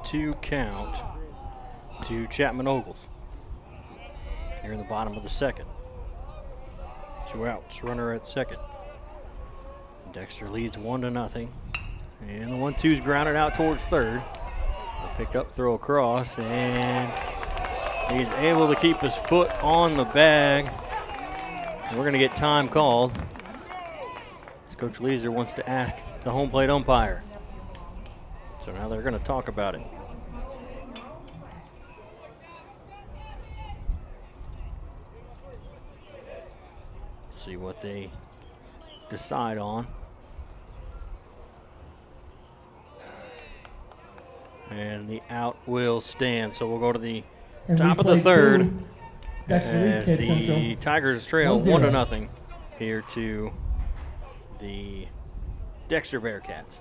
1-2 count to Chapman Ogles. Here in the bottom of the second. 2 outs, runner at second. Dexter leads 1-0. And the 1-2's grounded out towards third. A pick up, throw across, and he's able to keep his foot on the bag. We're going to get time called. Coach Leeser wants to ask the home plate umpire. So now they're going to talk about it. See what they decide on. And the out will stand. So we'll go to the top of the third as the Tigers trail 1-0 here to the Dexter Bearcats.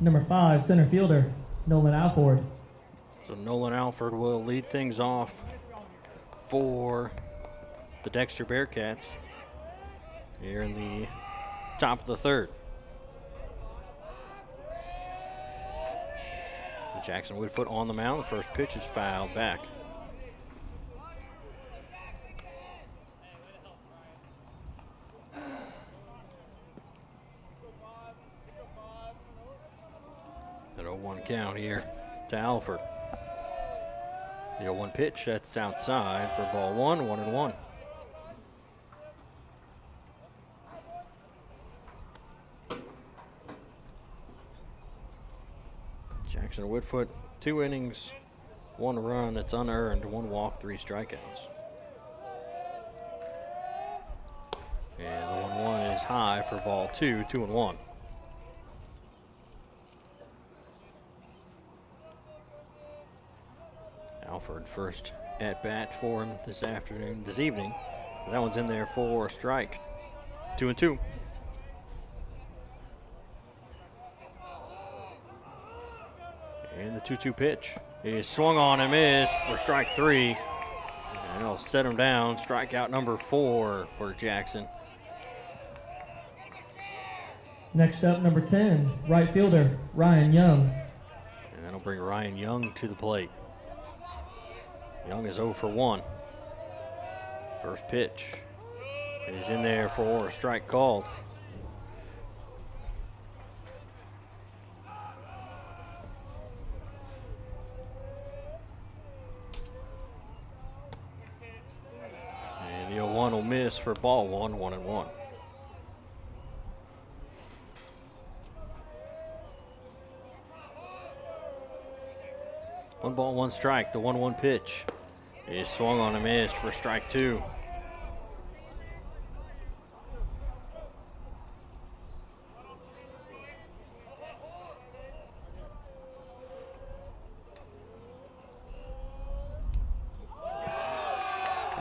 Number 5, center fielder, Nolan Alford. So Nolan Alford will lead things off for the Dexter Bearcats here in the top of the third. Jackson Woodfoot on the mound. The first pitch is fouled back. An 0-1 count here to Alford. The 0-1 pitch, that's outside for ball one, 1-1. Jackson Woodfoot, 2 innings, 1 run that's unearned, 1 walk, 3 strikeouts. And the 1-1 is high for ball 2, 2-1. Alford first at bat for him this evening. That one's in there for a strike. 2-2. And the 2-2 pitch is swung on and missed for strike 3. And it'll set him down. Strikeout number 4 for Jackson. Next up, number 10, right fielder, Ryan Young. And that'll bring Ryan Young to the plate. Young is 0 for 1. First pitch is in there for a strike called. And the 0-1 will miss for ball 1, 1-1. One ball, 1 strike. The 1-1 pitch is swung on and missed for strike 2.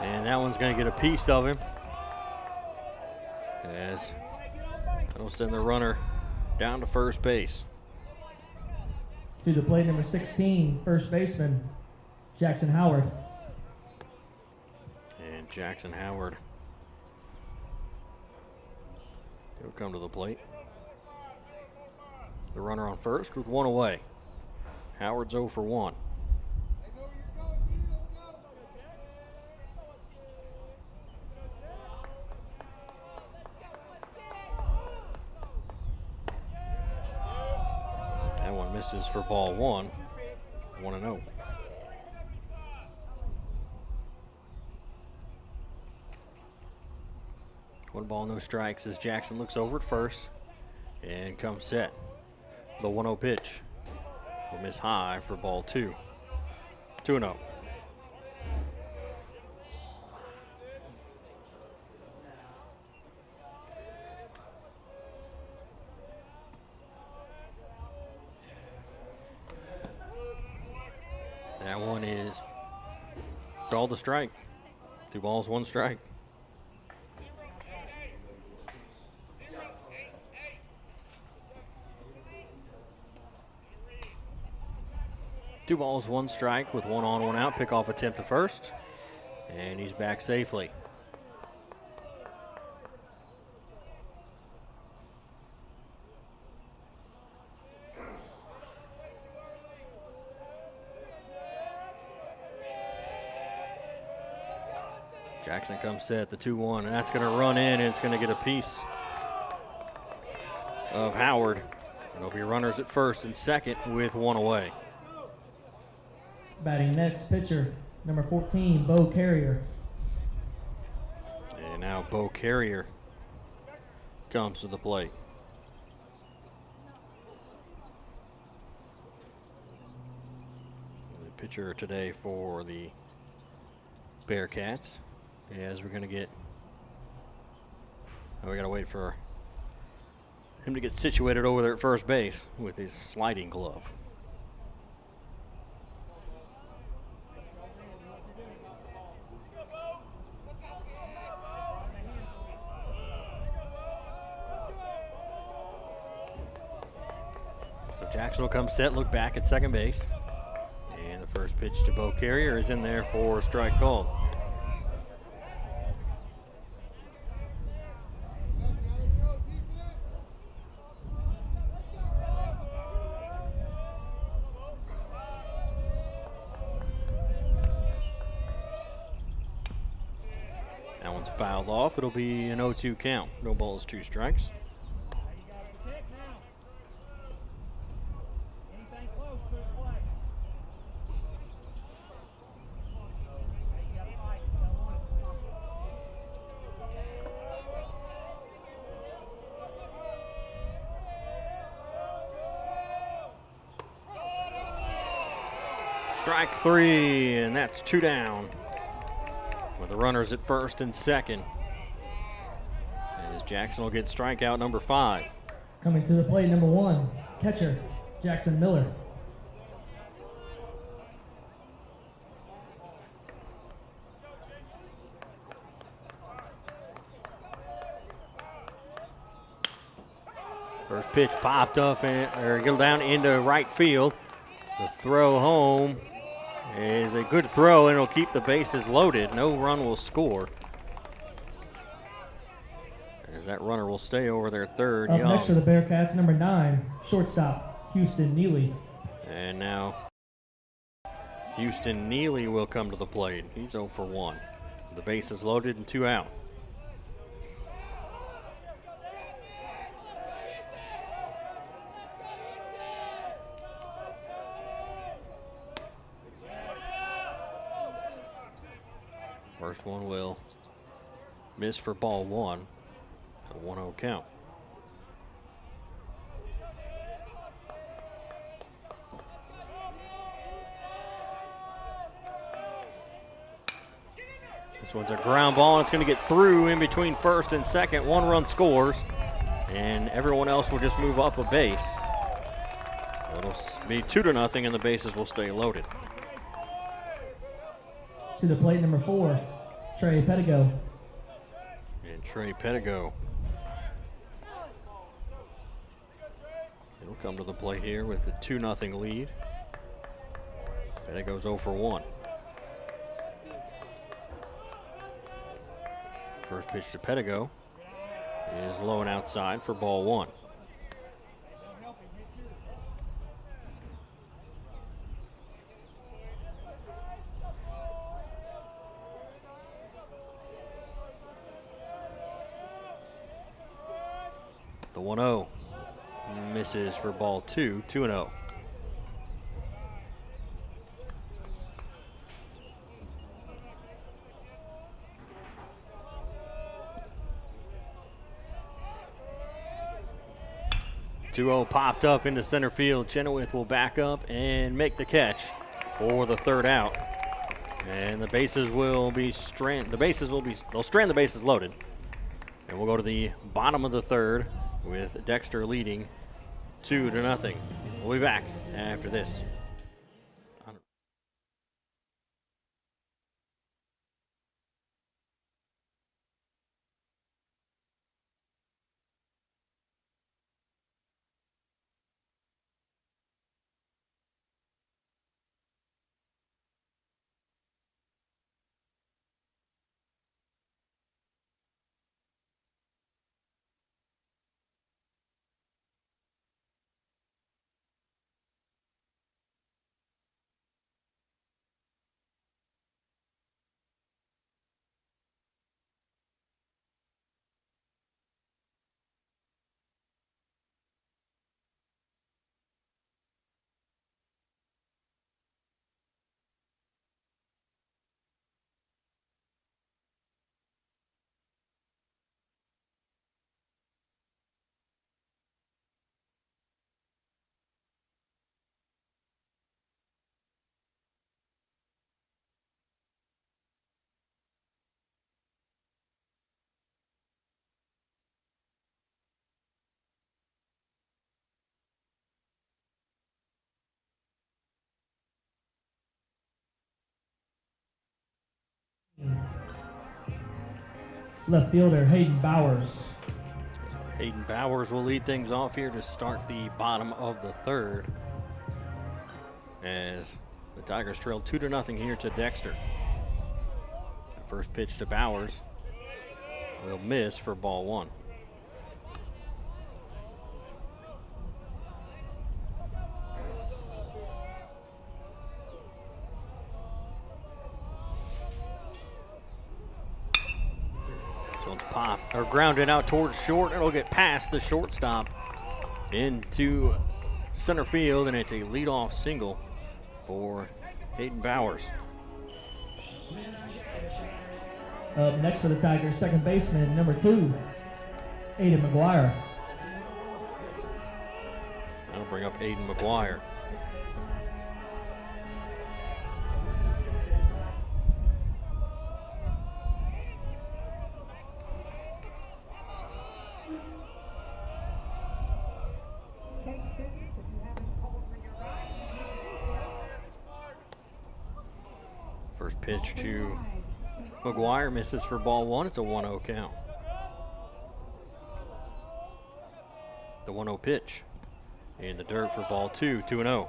And that one's going to get a piece of him. as that'll send the runner down to first base. To the plate, number 16, first baseman, Jackson Howard. And Jackson Howard, he'll come to the plate. The runner on first with one away. Howard's 0 for 1. That one misses for ball 1. 1-0. One ball, no strikes as Jackson looks over at first and comes set. The 1-0 pitch will miss high for ball 2. 2-0. That one is called a strike. 2 balls, 1 strike. Two balls, 1 strike with 1 on, 1 out. Pickoff attempt to first, and he's back safely. Jackson comes set, the 2-1, and that's going to run in, and it's going to get a piece of Howard. There'll be runners at first and second with 1 away. Batting next, pitcher, number 14, Bo Carrier. And now Bo Carrier comes to the plate. The pitcher today for the Bearcats. As we're going to get, we got to wait for him to get situated over there at first base with his sliding glove. So Jackson will come set, look back at second base. And the first pitch to Bo Carrier is in there for a strike called. That one's fouled off. It'll be an 0-2 count. No balls, 2 strikes. Strike 3, and that's 2 down. With the runners at first and second. As Jackson will get strikeout number 5. Coming to the plate, number 1, catcher, Jackson Miller. First pitch popped up or go down into right field. The throw home is a good throw, and it'll keep the bases loaded. No run will score, as that runner will stay over there third. Up Young. next for the Bearcats, number 9, shortstop, Houston Neely. And now Houston Neely will come to the plate. He's 0 for 1. The bases loaded and 2 out. First one will miss for ball 1. It's a 1-0 count. This one's a ground ball, and it's going to get through in between first and second. 1 run scores, and everyone else will just move up a base. It'll be 2-0, and the bases will stay loaded. To the plate, number 4, Trey Pettigo. And Trey Pettigo He'll come to the plate here with a 2-0 lead. And it goes 0 for 1. First pitch to Pedigo is low and outside for ball 1. The 1-0 misses for ball 2, 2-0. Popped up into center field. Chenoweth will back up and make the catch for the third out. And the bases will be they'll strand the bases loaded. And we'll go to the bottom of the third with Dexter leading 2-0. We'll be back after this. Left fielder Hayden Bowers. Hayden Bowers will lead things off here to start the bottom of the third, as the Tigers trail 2-0 here to Dexter. First pitch to Bowers will miss for ball 1. This one's popped or grounded out towards short. It'll get past the shortstop into center field, and it's a leadoff single for Hayden Bowers. Up next for the Tigers, second baseman, number 2, Aiden McGuire. That'll bring up Aiden McGuire. First pitch to McGuire misses for ball 1. It's a 1-0 count. The 1-0 pitch in the dirt for ball 2, 2-0.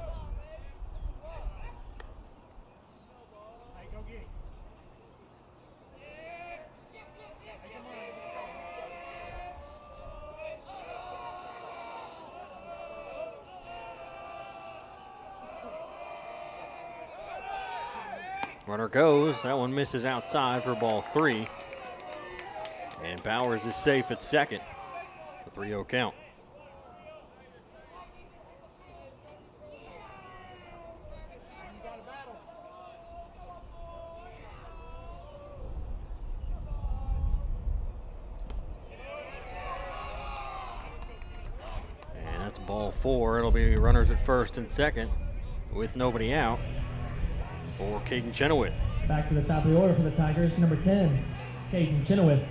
Runner goes. That one misses outside for ball 3. And Bowers is safe at second. A 3-0 count. And that's ball 4. It'll be runners at first and second with nobody out for Caden Chenoweth. Back to the top of the order for the Tigers, number 10, Caden Chenoweth.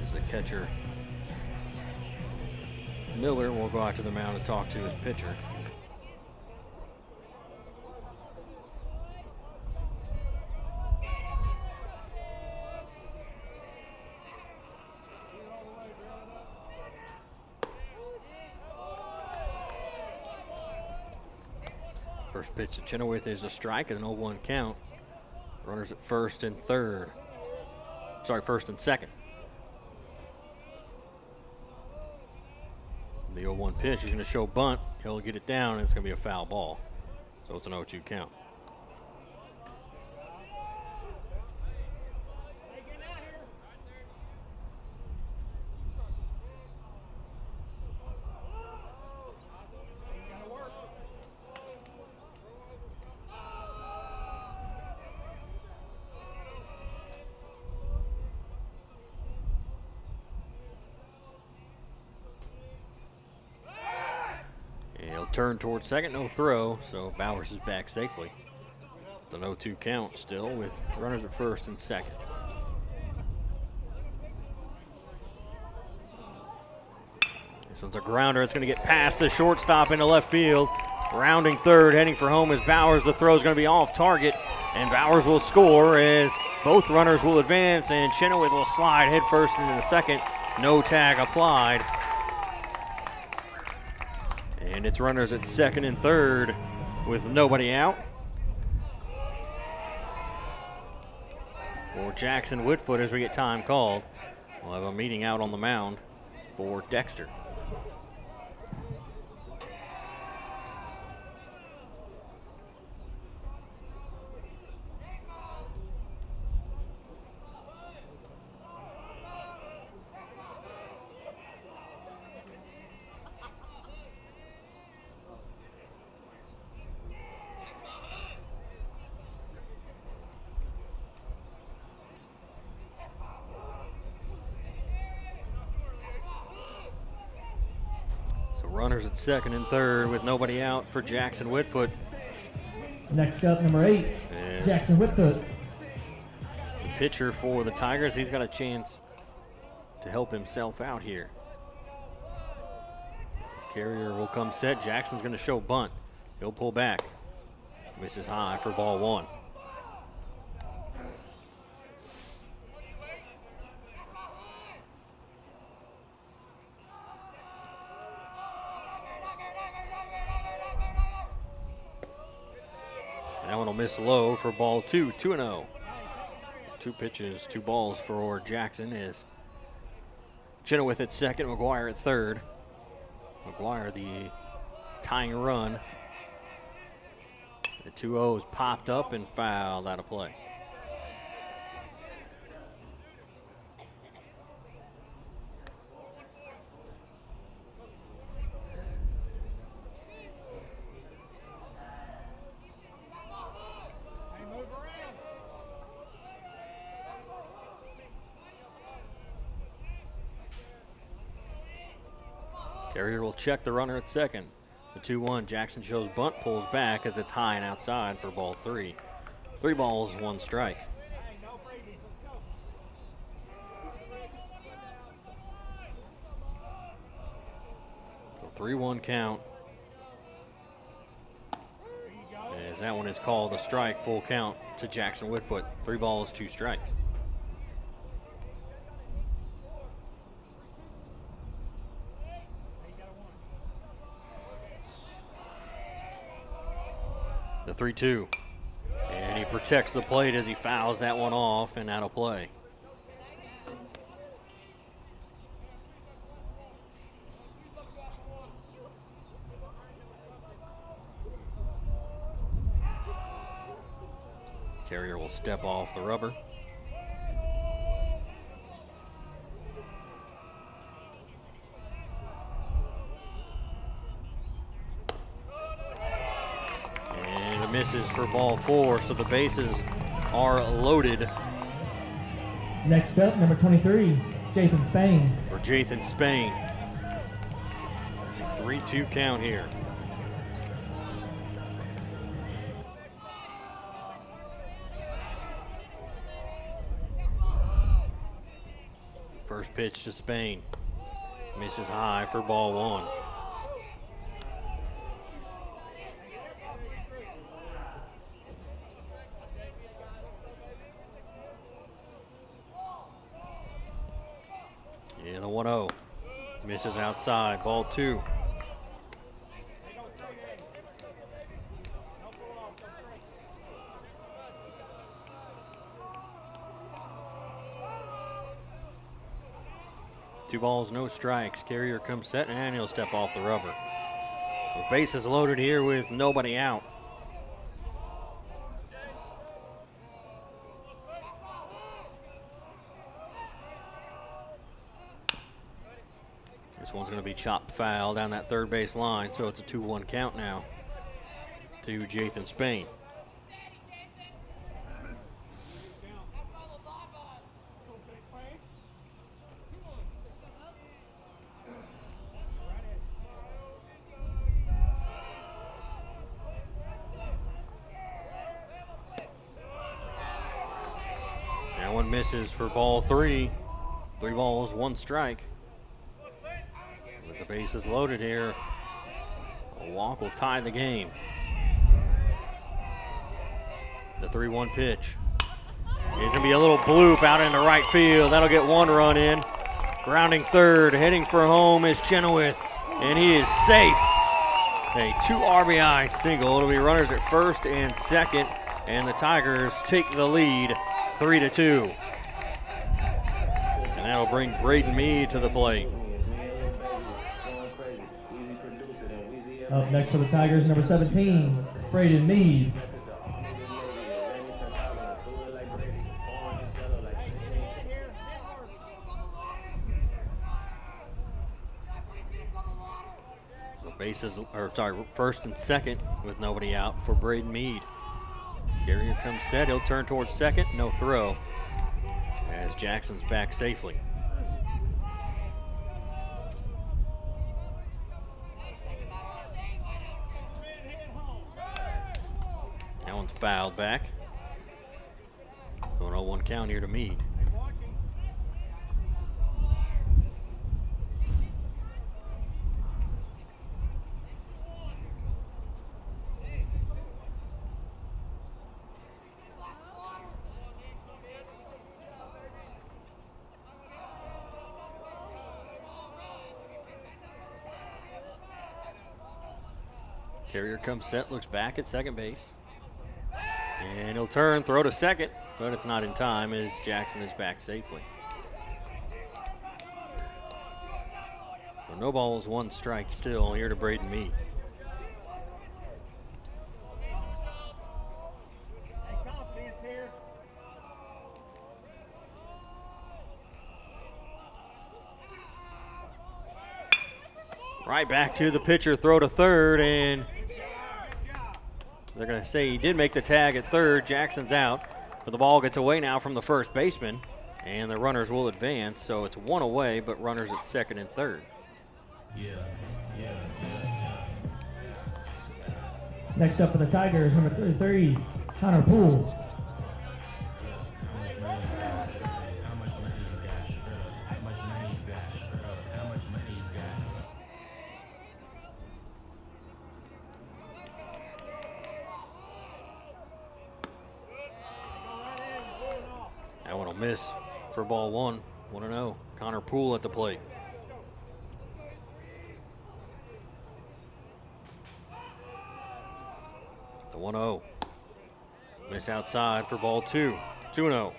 As the catcher Miller will go out to the mound and talk to his pitcher. First pitch to Chenoweth is a strike at an 0-1 count. Runners at first and third. Sorry, first and second. The 0-1 pitch, he's going to show bunt. He'll get it down, and it's going to be a foul ball. So it's an 0-2 count. Turn towards second, no throw, so Bowers is back safely. It's an 0-2 count still with runners at first and second. This one's a grounder. It's going to get past the shortstop into left field. Rounding third, heading for home is Bowers. The throw is going to be off target, and Bowers will score as both runners will advance, and Chenoweth will slide head first into the second. No tag applied. And it's runners at second and third with nobody out. For Jackson Whitfoot as we get time called. We'll have a meeting out on the mound for Dexter. Runners at second and third with nobody out for Jackson Whitfoot. Next up, number 8, Jackson Whitfoot. The pitcher for the Tigers, he's got a chance to help himself out here. His carrier will come set. Jackson's going to show bunt. He'll pull back. Misses high for ball one. That one will miss low for ball two, 2-0. 2 pitches, 2 balls for Jackson is Chenoweth at second, McGuire at third. McGuire, the tying run. The 2-0 is popped up and fouled out of play. Carrier will check the runner at second. The 2-1, Jackson shows bunt, pulls back as it's high and outside for ball 3. 3 balls, 1 strike. So 3-1 count. As that one is called a strike, full count to Jackson Whitfoot. 3 balls, 2 strikes. The 3-2, and he protects the plate as he fouls that one off and out of play. Carrier will step off the rubber. Misses for ball 4, so the bases are loaded. Next up, number 23, Jathan Spain. For Jathan Spain. 3-2 count here. First pitch to Spain. Misses high for ball 1. Yeah, the 1-0. Misses outside, ball 2. 2 balls, no strikes. Carrier comes set, and he'll step off the rubber. The base is loaded here with nobody out. This one's going to be chopped foul down that third base line, so it's a 2-1 count now to Jathan Spain. That one misses for ball 3. 3 balls, 1 strike. With the bases loaded here, a walk will tie the game. The 3-1 pitch. It's going to be a little bloop out into right field. That'll get 1 run in. Grounding third, heading for home is Chenoweth, and he is safe. A 2 RBI single. It'll be runners at first and second, and the Tigers take the lead 3-2. And that'll bring Braden Mead to the plate. Up next for the Tigers, number 17, Braden Mead. So first and second with nobody out for Braden Mead. Carrier comes set, he'll turn towards second, no throw, as Jackson's back safely. That one's fouled back. 1-0-1 count here to Mead. Carrier comes set, looks back at second base. And he'll turn, throw to second, but it's not in time as Jackson is back safely. So no balls, 1 strike still here to Braden Mead. Right back to the pitcher, throw to third, and they're going to say he did make the tag at third. Jackson's out, but the ball gets away now from the first baseman, and the runners will advance. So it's 1 away, but runners at second and third. Next up for the Tigers, number 33, Connor Poole. That one will miss for ball 1. 1-0. Connor Poole at the plate. The 1-0. Miss outside for ball 2. 2-0.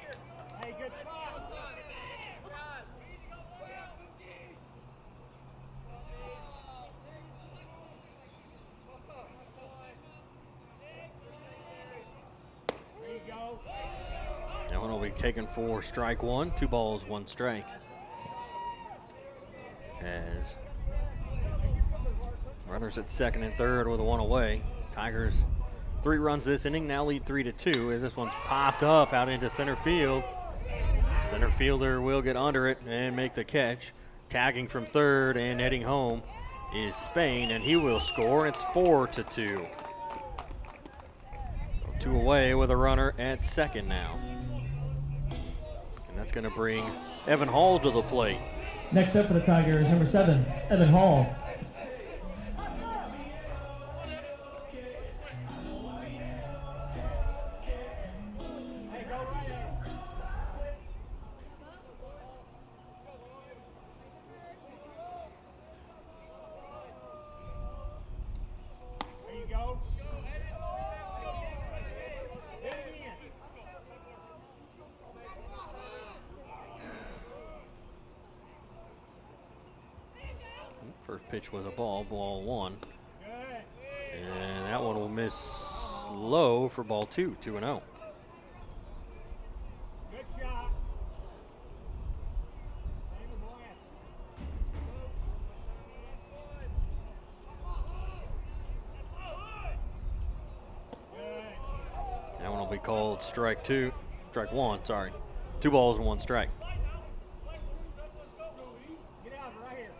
That one will be taken for strike 1. 2 balls, 1 strike. As runners at second and third with a 1 away. Tigers 3 runs this inning, now lead 3-2 as this one's popped up out into center field. Center fielder will get under it and make the catch. Tagging from third and heading home is Spain, and he will score, and it's 4-2. 2 away with a runner at second now. And that's going to bring Evan Hall to the plate. Next up for the Tigers, number 7, Evan Hall. First pitch was a ball 1. And that one will miss low for ball 2, 2-0. Good shot. That one will be called strike 1, sorry. 2 balls and 1 strike. Get out right here.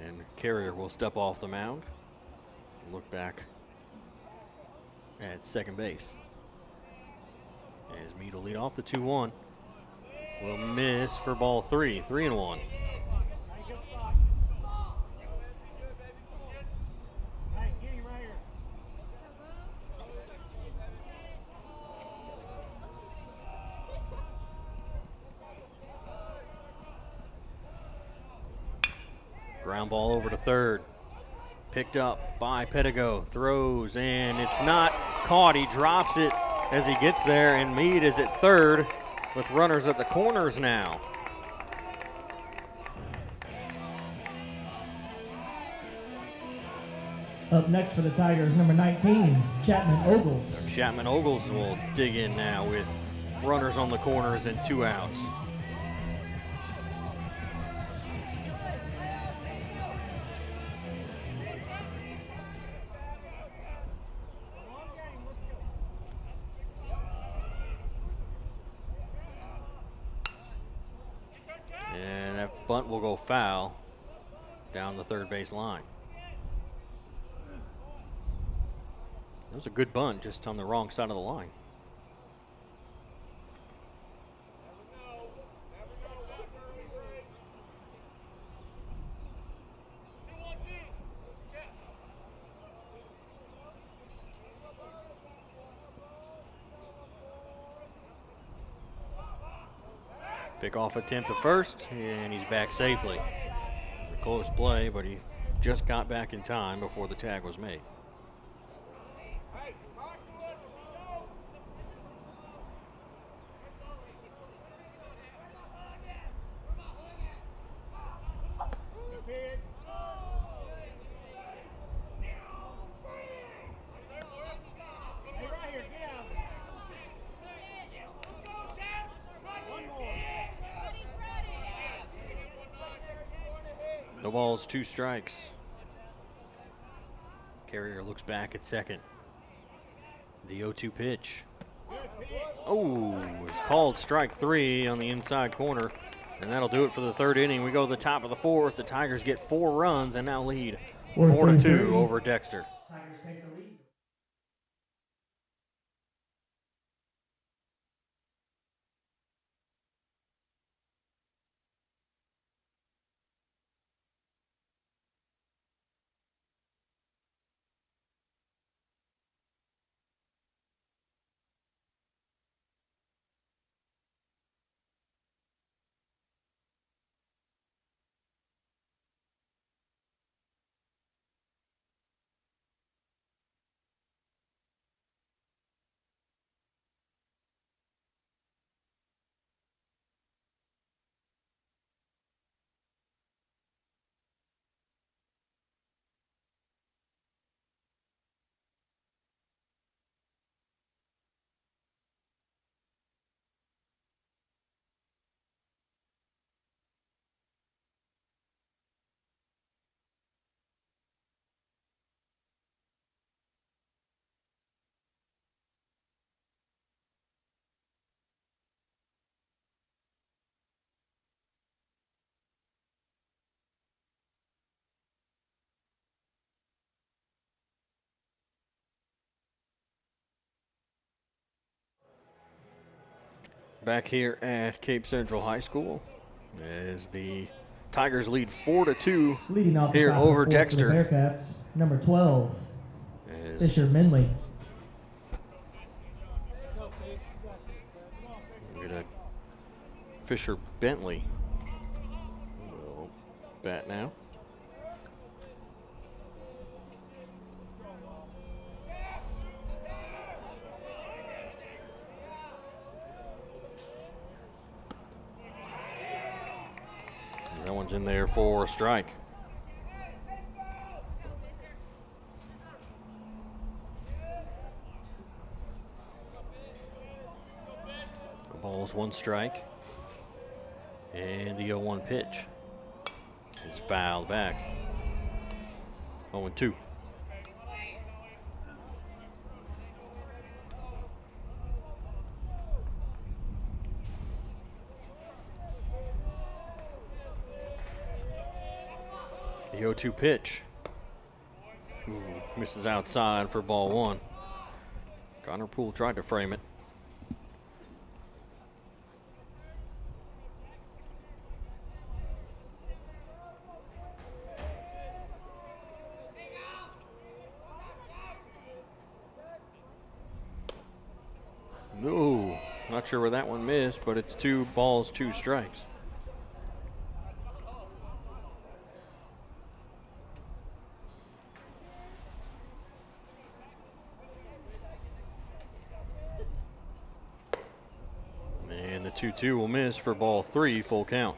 And Carrier will step off the mound and look back at second base. As Meade will lead off the 2-1. Will miss for ball 3, 3-1. Good spot. Hey, get him right here. Ground ball over to third. Picked up by Pedigo. Throws, and it's not caught. He drops it as he gets there, and Meade is at third with runners at the corners now. Up next for the Tigers, number 19, Chapman Ogles. Chapman Ogles will dig in now with runners on the corners and 2 outs. And that bunt will go foul down the third base line. That was a good bunt, just on the wrong side of the line. Pick-off attempt to first, and he's back safely. It was a close play, but he just got back in time before the tag was made. No balls, 2 strikes. Carrier looks back at second. The 0-2 pitch. Oh, it's called strike 3 on the inside corner. And that'll do it for the third inning. We go to the top of the 4th. The Tigers get 4 runs and now lead 4-2 over Dexter. Tigers take the lead. Back here at Cape Central High School as the Tigers lead 4-2 Leading off here the top over of the fourth for the Dexter. Bearcats, number 12, As Fisher Minley. we get a Fisher Bentley will bat now. That one's in there for a strike. The ball's 1 strike. And the 0-1 pitch is fouled back. 0-2. The 0-2 pitch. Ooh, misses outside for ball 1. Connor Poole tried to frame it. Ooh, not sure where that one missed, but it's 2 balls, 2 strikes. And the 2-2 will miss for ball 3, full count.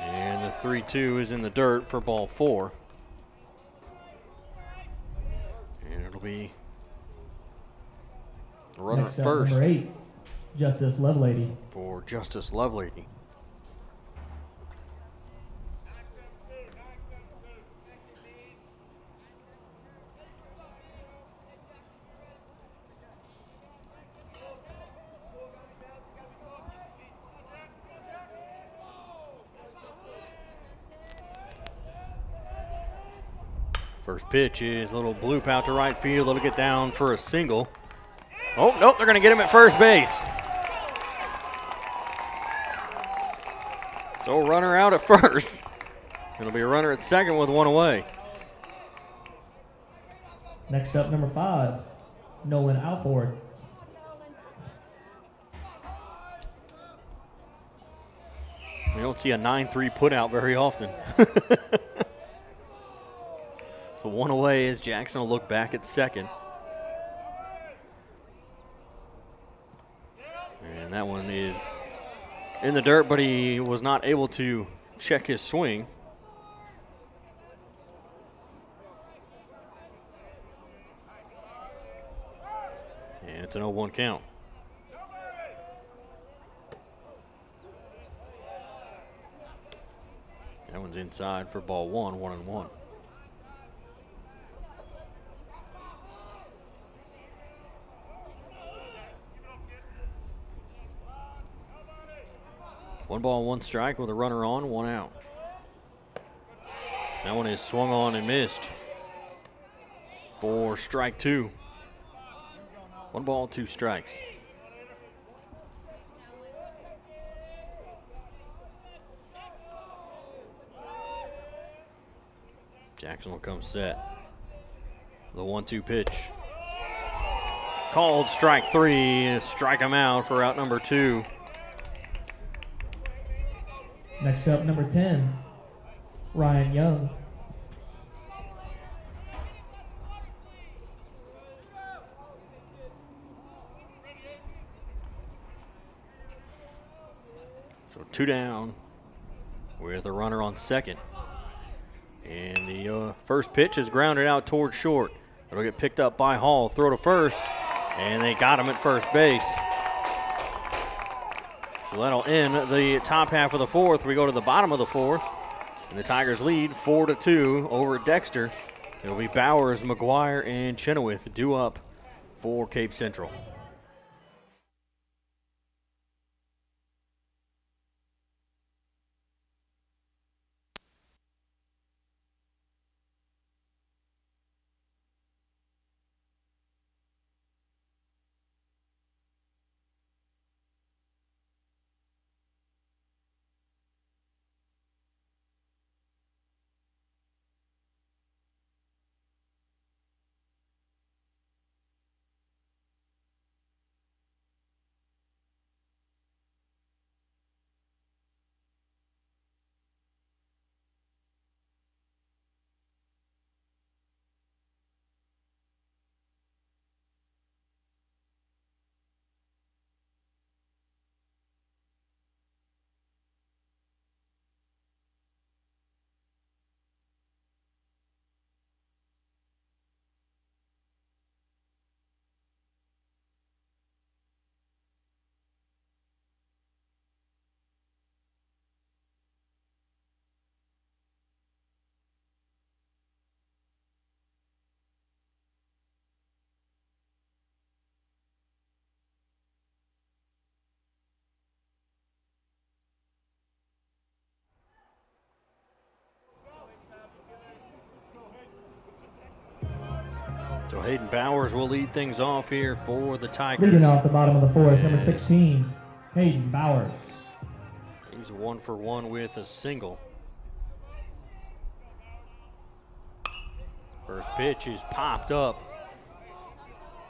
And the 3-2 is in the dirt for ball 4. And it'll be a runner Next at up, first number 8, Justice Lovelady. for Justice Lovelady. First pitch is a little bloop out to right field. It'll get down for a single. Oh, nope, they're going to get him at first base. So runner out at first. It'll be a runner at second with 1 away. Next up, number 5, Nolan Alford. We don't see a 9-3 put out very often. So 1 away as Jackson will look back at second. And that one is in the dirt, but he was not able to check his swing. And it's an 0-1 count. That one's inside for ball 1, 1-1. One ball, 1 strike with a runner on, 1 out. That one is swung on and missed for strike 2. 1 ball, 2 strikes. Jackson will come set. The 1-2 pitch. Called strike 3. Strike him out for out number 2. Next up, number 10, Ryan Young. So 2 down with a runner on second. And the first pitch is grounded out towards short. It'll get picked up by Hall. Throw to first, and they got him at first base. So that'll end the top half of the 4th. We go to the bottom of the 4th, and the Tigers lead 4-2 over Dexter. It'll be Bowers, McGuire, and Chenoweth due up for Cape Central. So Hayden Bowers will lead things off here for the Tigers. Leading off the bottom of the fourth, number 16, Hayden Bowers. He's 1 for 1 with a single. First pitch is popped up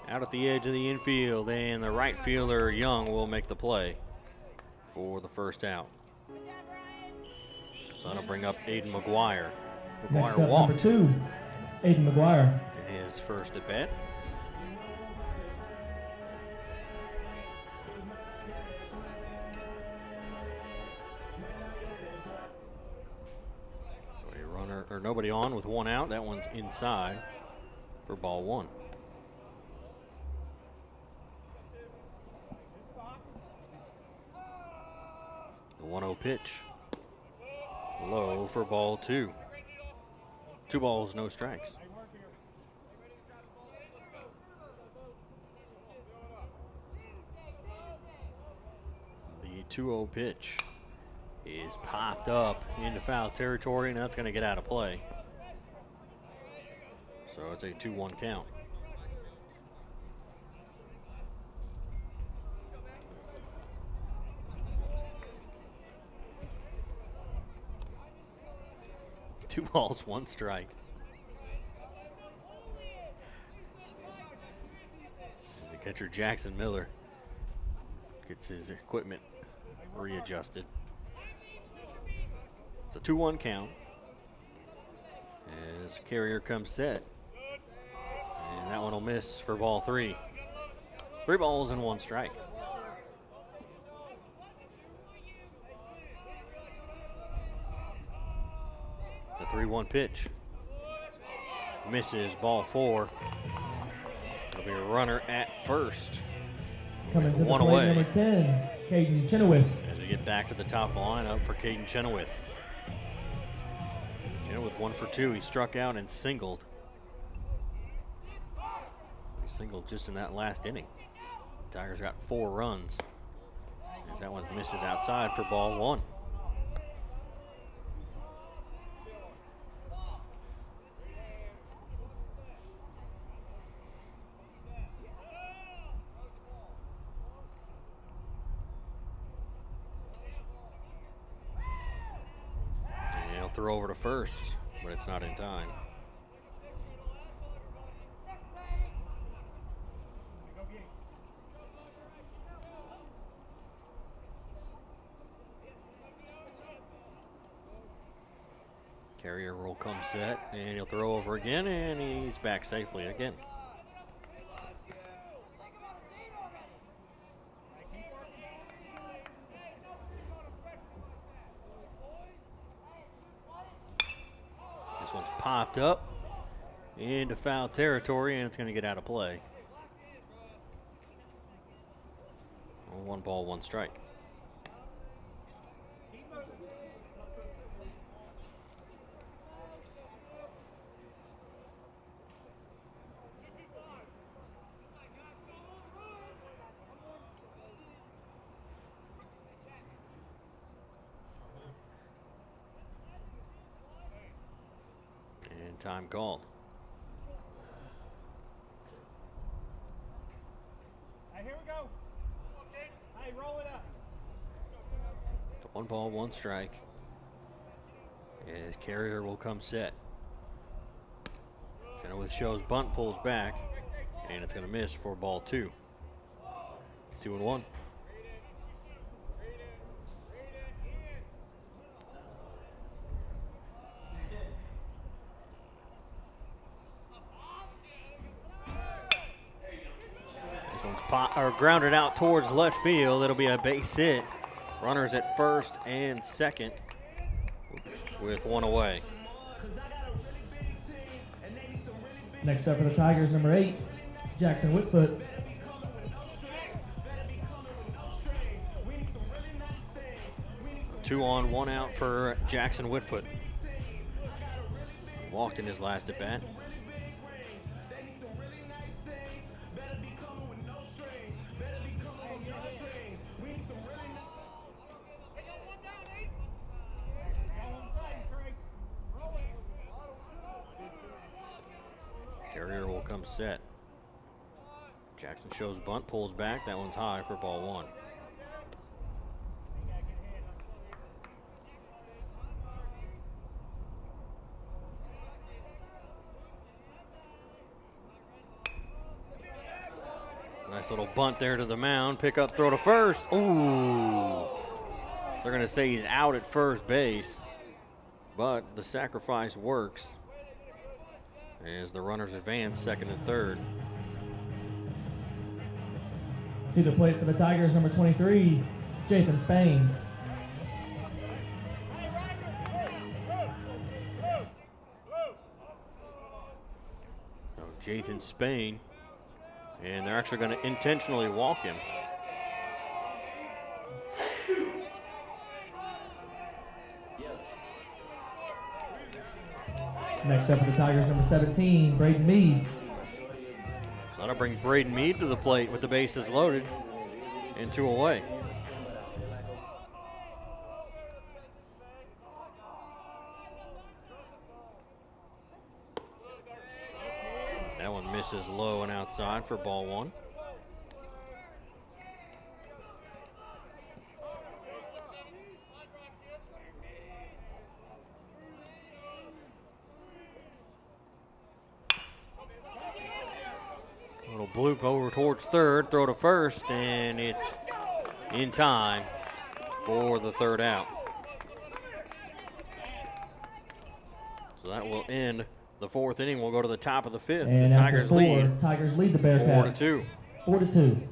out at the edge of the infield, and the right fielder, Young, will make the play for the first out. So that'll bring up Aiden McGuire. Next McGuire up, walked number 2, Aiden McGuire. in his first at bat. A runner or nobody on with 1 out. That one's inside for ball 1. The 1-0 pitch. Low for ball 2. 2 balls, no strikes. The 2-0 pitch is popped up into foul territory, and that's going to get out of play. So it's a 2-1 count. Two balls, 1 strike. The catcher, Jackson Miller, gets his equipment readjusted. It's a 2-1 count as Carrier comes set. And that one will miss for ball 3. 3 balls and 1 strike. The 3-1 pitch misses, ball 4. It'll be a runner at first. Coming to the 1 plate, away. number 10, Caden Chenoweth. As we get back to the top of the lineup for Caden Chenoweth. Chenoweth 1 for 2. He struck out and singled. He singled just in that last inning. Tigers got 4 runs. As that one misses outside for ball 1. Throw over to first, but it's not in time. Carrier will come set, and he'll throw over again, and he's back safely again. This one's popped up into foul territory, and it's going to get out of play. 1 ball, 1 strike. Time called. Hey, here we go. Hey, roll it up. 1 ball, 1 strike. As Carrier will come set. Chenoweth shows bunt, pulls back, and it's going to miss for ball 2. 2-1. Grounded out towards left field. It'll be a base hit. Runners at first and second with 1 away. Next up for the Tigers, number 8, Jackson Whitfoot. Two on, 1 out for Jackson Whitfoot. Walked in his last at bat. Carrier will come set. Jackson shows bunt, pulls back. That one's high for ball one. Nice little bunt there to the mound. Pick up, throw to first. Ooh. They're going to say he's out at first base, but the sacrifice works as the runners advance second and third. To the plate for the Tigers, number 23, Jathan Spain. So Jathan Spain, and they're actually going to intentionally walk him. Next up for the Tigers, number 17, Braden Mead. So that'll bring Braden Mead to the plate with the bases loaded and 2 away. That one misses low and outside for ball one. Little bloop over towards third, throw to first, and it's in time for the third out. So that will end the fourth inning. We'll go to the top of the fifth. And the Tigers lead. Tigers lead the Bearcats 4-2. 4-2.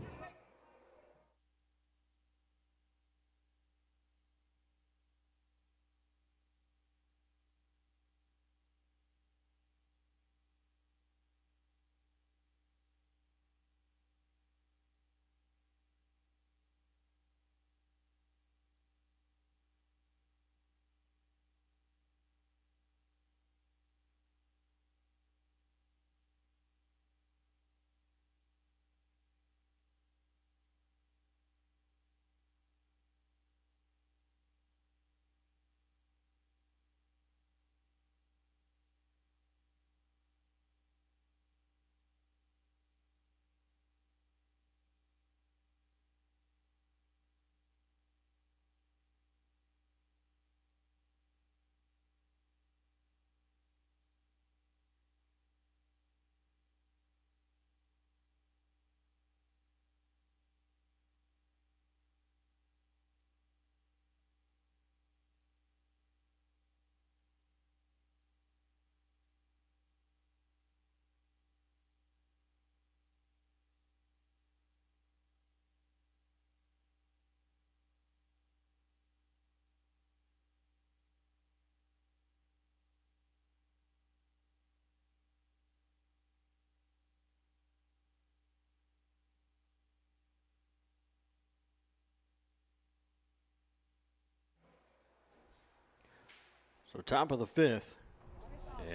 So top of the fifth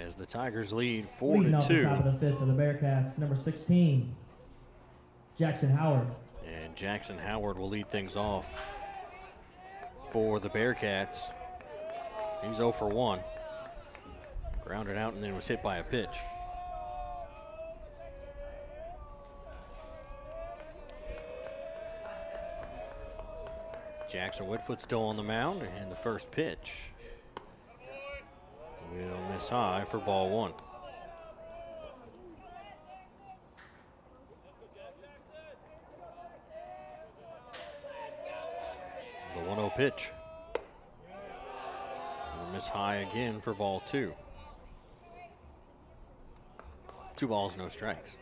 as the Tigers lead Leading off the 4-2. top of the fifth for the Bearcats, number 16, Jackson Howard. And Jackson Howard will lead things off for the Bearcats. He's 0 for 1. Grounded out and then was hit by a pitch. Jackson Whitfoot still on the mound, and the first pitch will miss high for ball one. The 1-0 pitch will miss high again for ball two. 2 balls, no strikes.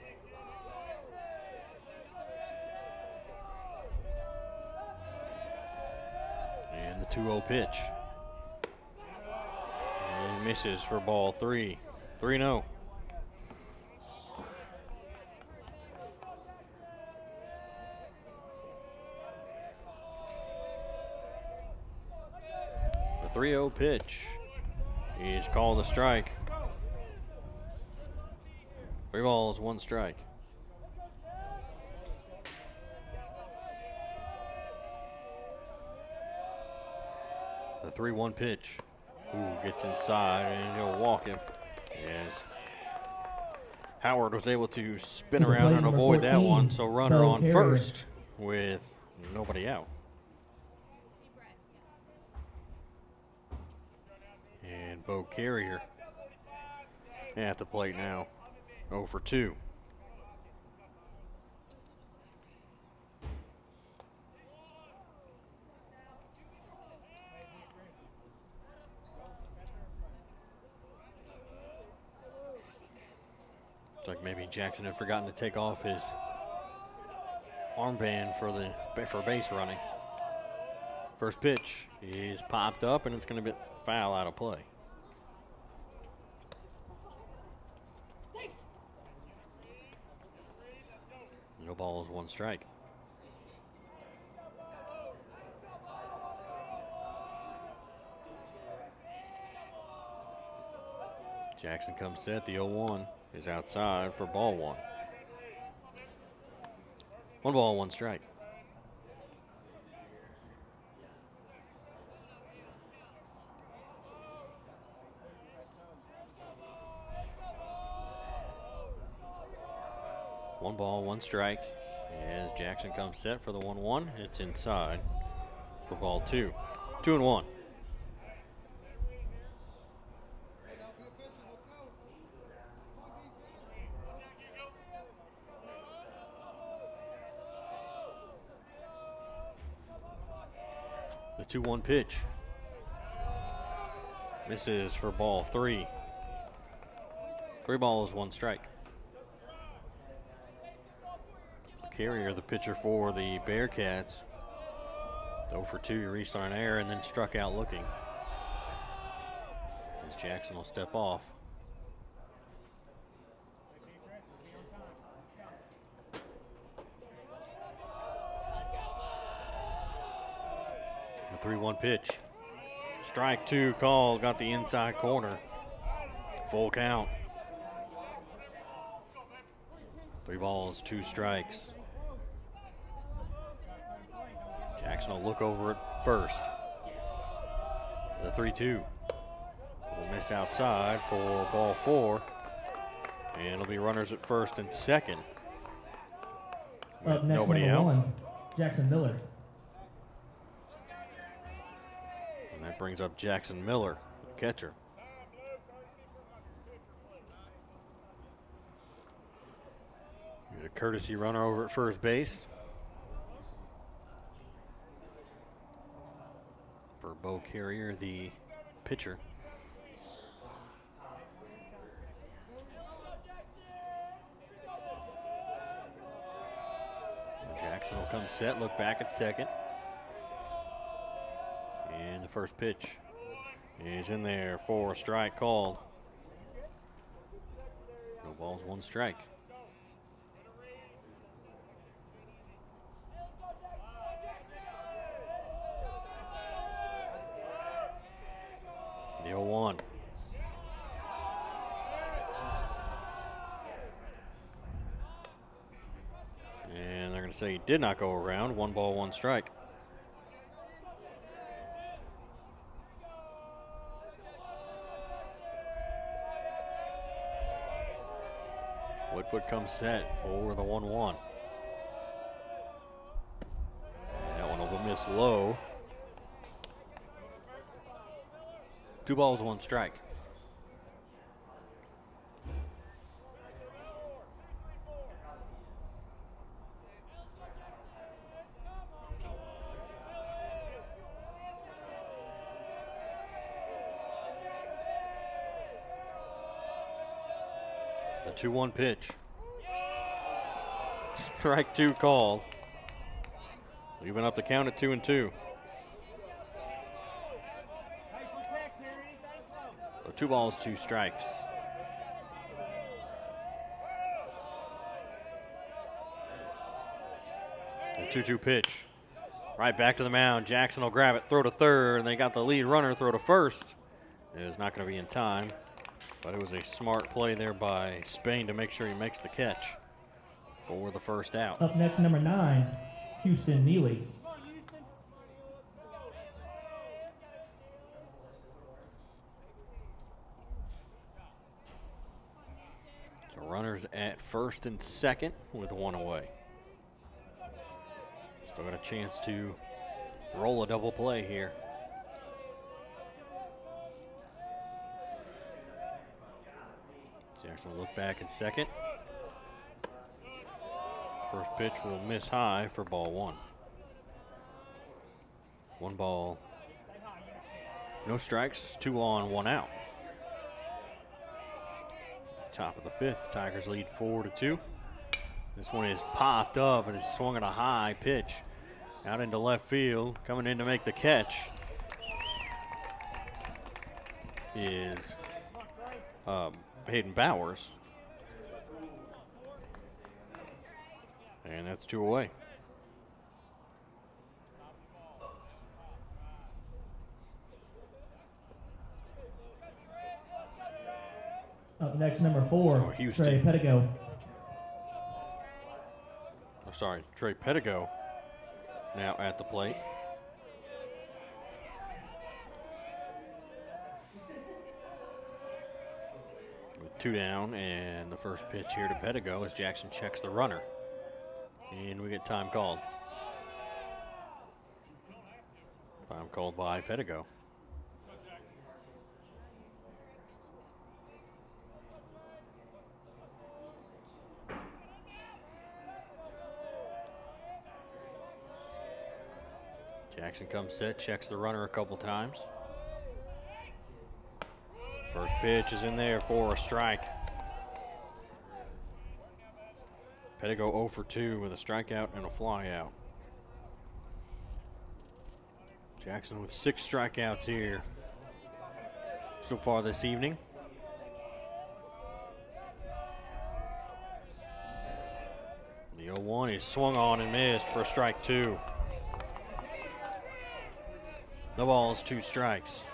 And the 2-0 pitch. And misses for ball three. 3-0. The 3-0 pitch is called a strike. 3 balls, 1 strike. The 3-1 pitch. Ooh, gets inside and he'll walk him. Yes. Howard was able to spin To the around plate, and number avoid that 14, one, so runner Bo on Carrier. first with nobody out. And Bo Carrier at the plate now, 0 for 2. It's like maybe Jackson had forgotten to take off his armband for base running. First pitch is popped up, and it's going to be foul out of play. No balls, 1 strike. Jackson comes set. The 0-1 is outside for ball 1. 1 ball, 1 strike. One ball, 1 strike. As Jackson comes set for the 1-1, it's inside for ball 2. 2-1. The 2-1 pitch. Misses for ball 3. 3 balls, 1 strike. Carrier, the pitcher for the Bearcats. 0 for 2, he reached on an error and then struck out looking. As Jackson will step off. The 3-1 pitch. Strike 2 called, got the inside corner. Full count. 3 balls, 2 strikes. Jackson will look over at first. The 3-2 will miss outside for ball 4. And it'll be runners at first and second. Up With next, nobody number out. 1, Jackson Miller. And that brings up Jackson Miller, the catcher. Get a courtesy runner over at first base for Bo Carrier, the pitcher. And Jackson will come set, look back at second. And the first pitch is in there for a strike called. No balls, 1 strike. The 0-1. And they're going to say he did not go around. 1 ball, 1 strike. Woodfoot comes set for the 1-1. That one will miss low. 2 balls, 1 strike. The 2-1 pitch. Strike 2 called. Leaving up the count at 2-2. So 2 balls, 2 strikes. The 2-2 pitch. Right back to the mound. Jackson will grab it, throw to third, and they got the lead runner throw to first. It is not going to be in time, but it was a smart play there by Spain to make sure he makes the catch for the first out. Up next, number 9, Houston Neely. So runner runners at first and second with one away. Still got a chance to roll a double play here. Jackson will look back at second. First pitch will miss high for ball one. 1 ball, no strikes, 2 on, 1 out. Top of the 5th, Tigers lead 4-2. This one is popped up and is swung at a high pitch out into left field. Coming in to make the catch is Hayden Bowers. And that's 2 away. Up next, number 4, Houston. Trey Pettigo. Oh, sorry, Trey Pettigo now at the plate. With 2 down, and the first pitch here to Pettigo as Jackson checks the runner. And we get time called. Time called by Pettigo. Jackson comes set, checks the runner a couple times. First pitch is in there for a strike. Pettigo 0 for 2 with a strikeout and a flyout. Jackson with 6 strikeouts here so far this evening. The 0-1 is swung on and missed for strike 2. The ball is 2 strikes.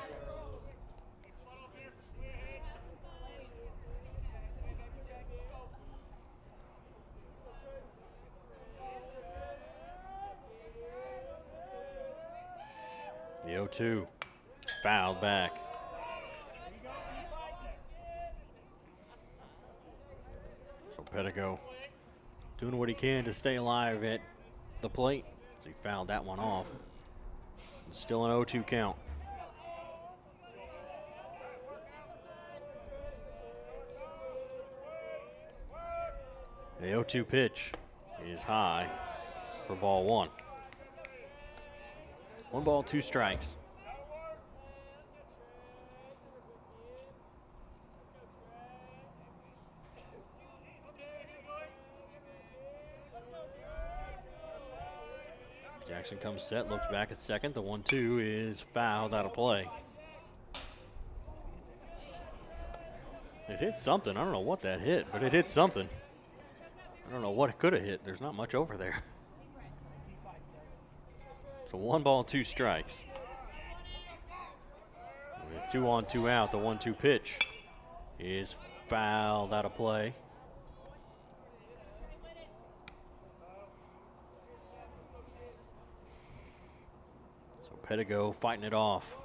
The 0-2 fouled back. So Pettigo doing what he can to stay alive at the plate as he fouled that one off. Still an 0-2 count. The 0-2 pitch is high for ball 1. 1 ball, 2 strikes. Jackson comes set, looks back at second. The 1-2 is fouled out of play. It hit something. I don't know what that hit, but it hit something. I don't know what it could have hit. There's not much over there. So 1 ball, 2 strikes. With 2 on, 2 out, the 1-2 pitch is fouled out of play. Pettigo fighting it off.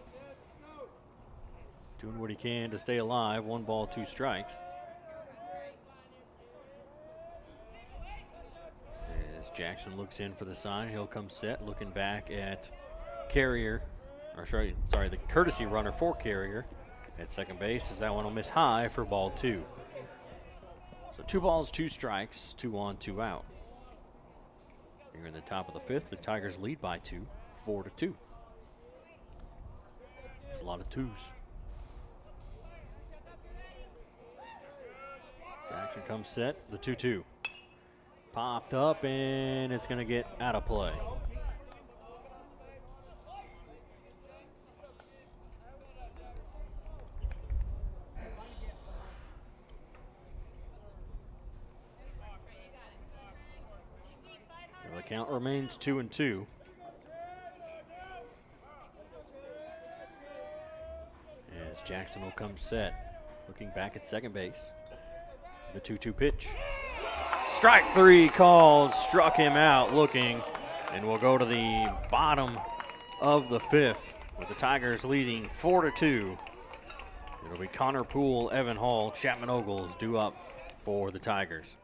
Doing what he can to stay alive. 1 ball, 2 strikes. As Jackson looks in for the sign, he'll come set, looking back at Carrier, or sorry, the courtesy runner for Carrier at second base, as that one will miss high for ball 2. So 2 balls, 2 strikes, 2 on, 2 out. Here in the top of the 5th, the Tigers lead by 2, 4-2. A lot of 2s. Jackson comes set, the 2-2. Popped up, and it's going to get out of play. The count remains 2-2. As Jackson will come set, looking back at second base. The 2-2 pitch. Strike 3 called, struck him out looking, and we'll go to the bottom of the 5th with the Tigers leading 4-2. It'll be Connor Poole, Evan Hall, Chapman Ogles due up for the Tigers.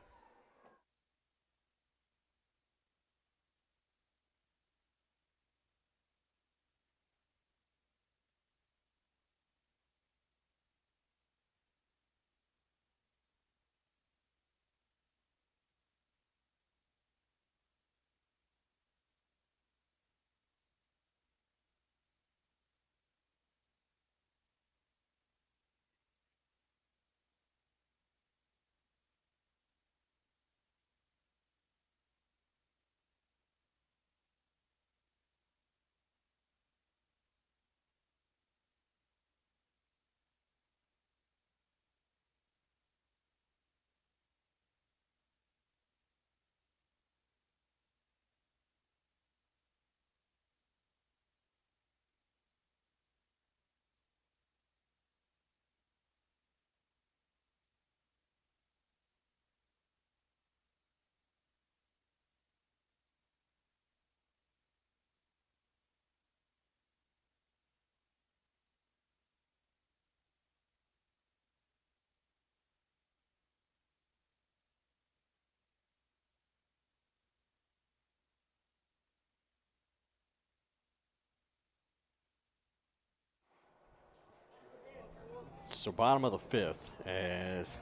So bottom of the fifth, as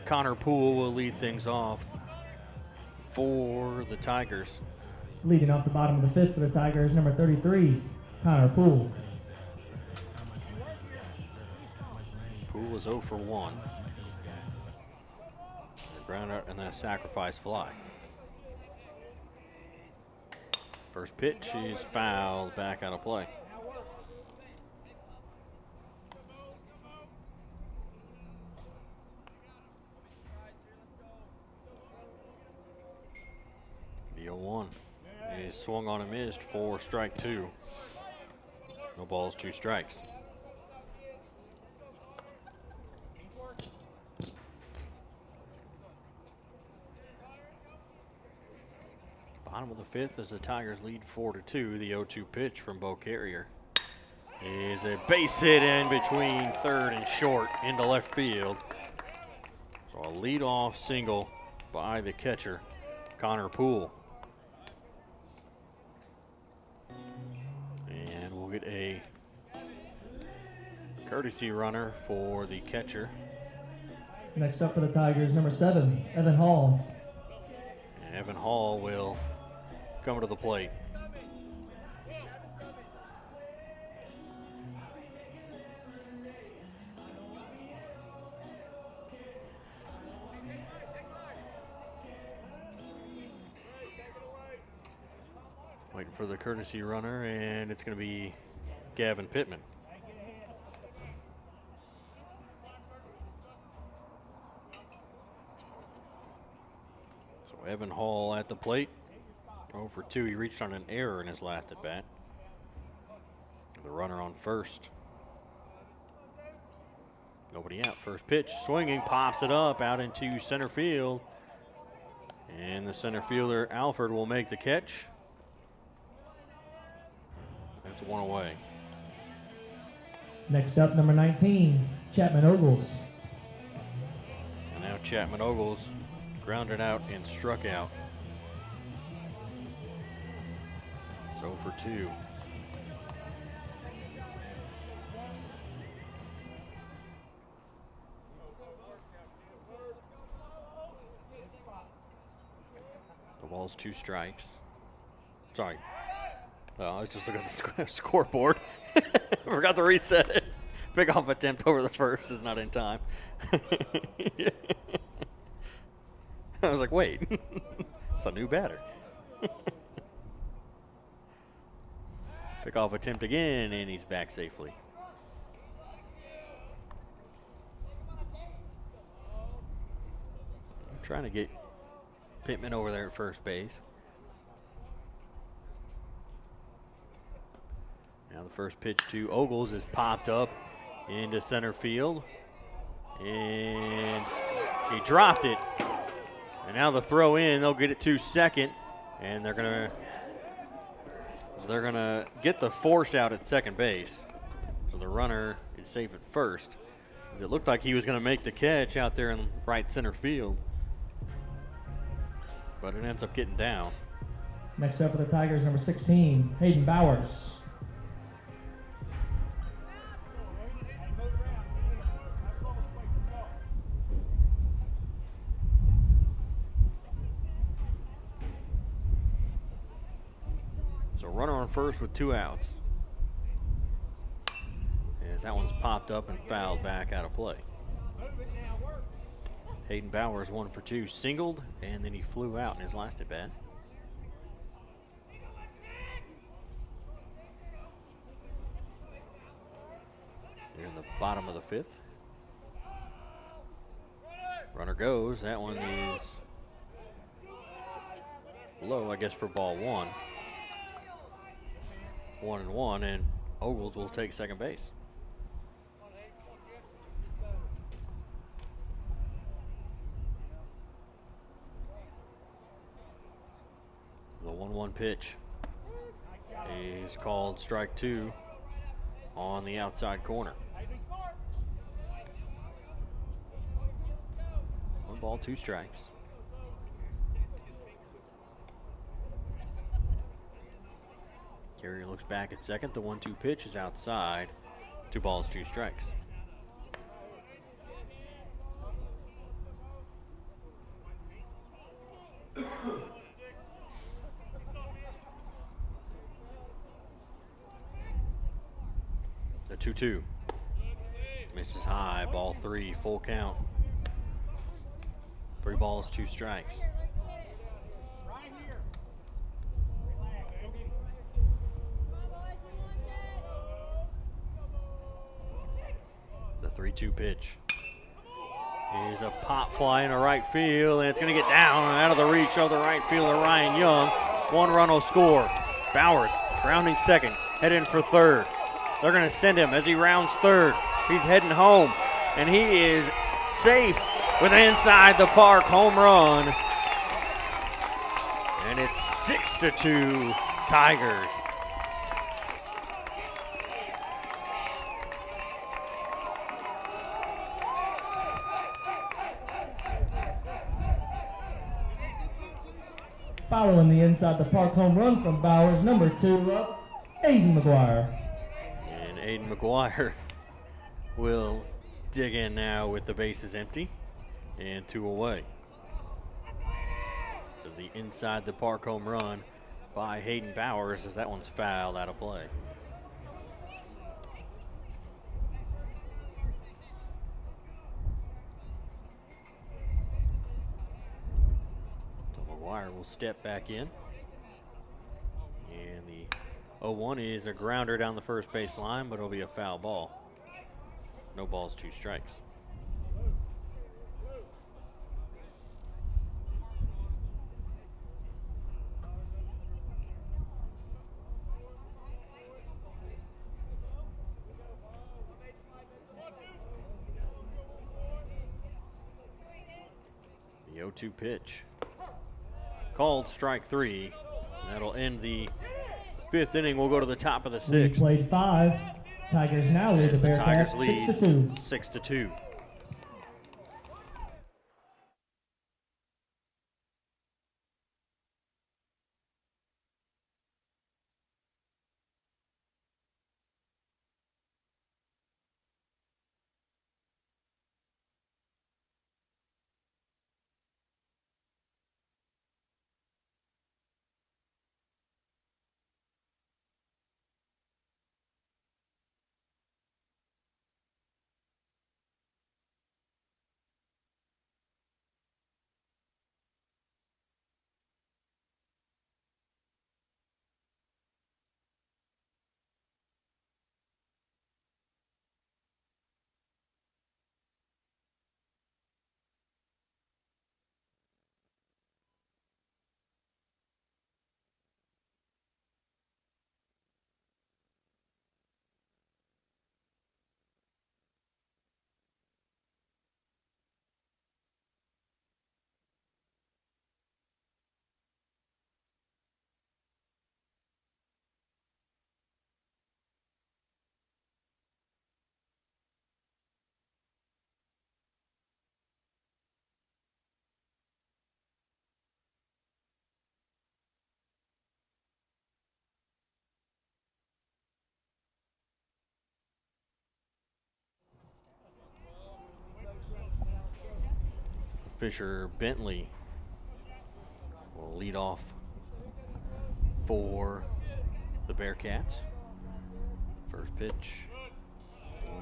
Connor Poole will lead things off for the Tigers. Leading off the bottom of the fifth for the Tigers, number 33, Connor Poole. Poole is 0 for 1. A ground out and then a sacrifice fly. First pitch is fouled, back out of play. The 0-1 is swung on and missed for strike 2. No balls, 2 strikes. Bottom of the fifth as the Tigers lead 4-2. The 0-2 pitch from Bo Carrier is a base hit in between third and short into left field. So a leadoff single by the catcher, Connor Poole. And we'll get a courtesy runner for the catcher. Next up for the Tigers, number 7, Evan Hall. And Evan Hall will come to the plate. Waiting for the courtesy runner, and it's going to be Gavin Pittman. So Evan Hall at the plate. 0 for 2. He reached on an error in his last at bat. The runner on first. Nobody out. First pitch, swinging, pops it up out into center field. And the center fielder, Alford, will make the catch. That's 1 away. Next up, number 19, Chapman Ogles. And now Chapman Ogles grounded out and struck out. 0 for 2. The ball's 2 strikes. Sorry. I was just looking at the scoreboard. Forgot to reset it. Pickoff attempt over the first is not in time. I was like, wait. It's a new batter. Pickoff attempt again, and he's back safely. I'm trying to get Pittman over there at first base. Now the first pitch to Ogles is popped up into center field. And he dropped it. And now the throw in, they'll get it to second. And they're gonna get the force out at second base. So the runner is safe at first. It looked like he was going to make the catch out there in right center field, but it ends up getting down. Next up for the Tigers, number 16, Hayden Bowers. So runner on first with 2 outs. As that one's popped up and fouled back out of play. Hayden Bowers 1 for 2, singled, and then he flew out in his last at bat. Here in the bottom of the 5th. Runner goes. That one is low, I guess, for ball 1. 1-1, and Ogles will take second base. The 1-1 pitch is called strike 2 on the outside corner. 1 ball, 2 strikes. Carrier looks back at second. The 1-2 pitch is outside. 2 balls, 2 strikes. The 2-2 misses high. Ball 3, full count. 3 balls, 2 strikes. The 3-2 pitch is a pop fly into right field, and it's going to get down and out of the reach of the right fielder, Ryan Young. 1 run will score. Bowers rounding second, heading for third. They're going to send him as he rounds third. He's heading home, and he is safe with an inside the park home run. And it's 6-2 Tigers. Following the inside the park home run from Bowers, number 2 up, Aiden McGuire. And Aiden McGuire will dig in now with the bases empty and 2 away. So the inside the park home run by Hayden Bowers as that one's fouled out of play. So McGuire will step back in. And the 0-1 is a grounder down the first base line, but it'll be a foul ball. No balls, 2 strikes. The 0-2 pitch. Called strike 3. That'll end the 5th inning. We'll go to the top of the 6th. We played 5. Tigers now lead As the the Bearcats Tigers lead 6-2. 6-2. Fisher Bentley will lead off for the Bearcats. First pitch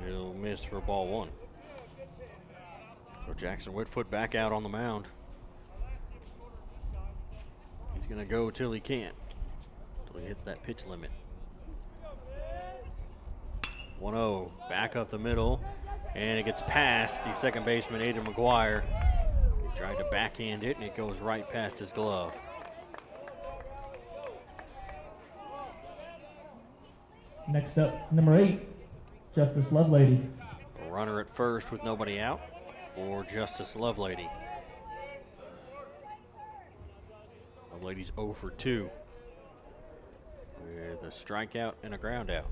will miss for ball one. So Jackson Whitfoot back out on the mound. He's going to go till he can't, till he hits that pitch limit. 1-0, back up the middle, and it gets past the second baseman, Aiden McGuire. He tried to backhand it, and it goes right past his glove. Next up, number 8, Justice Lovelady. A runner at first with nobody out for Justice Lovelady. Lovelady's 0 for 2 with a strikeout and a ground out.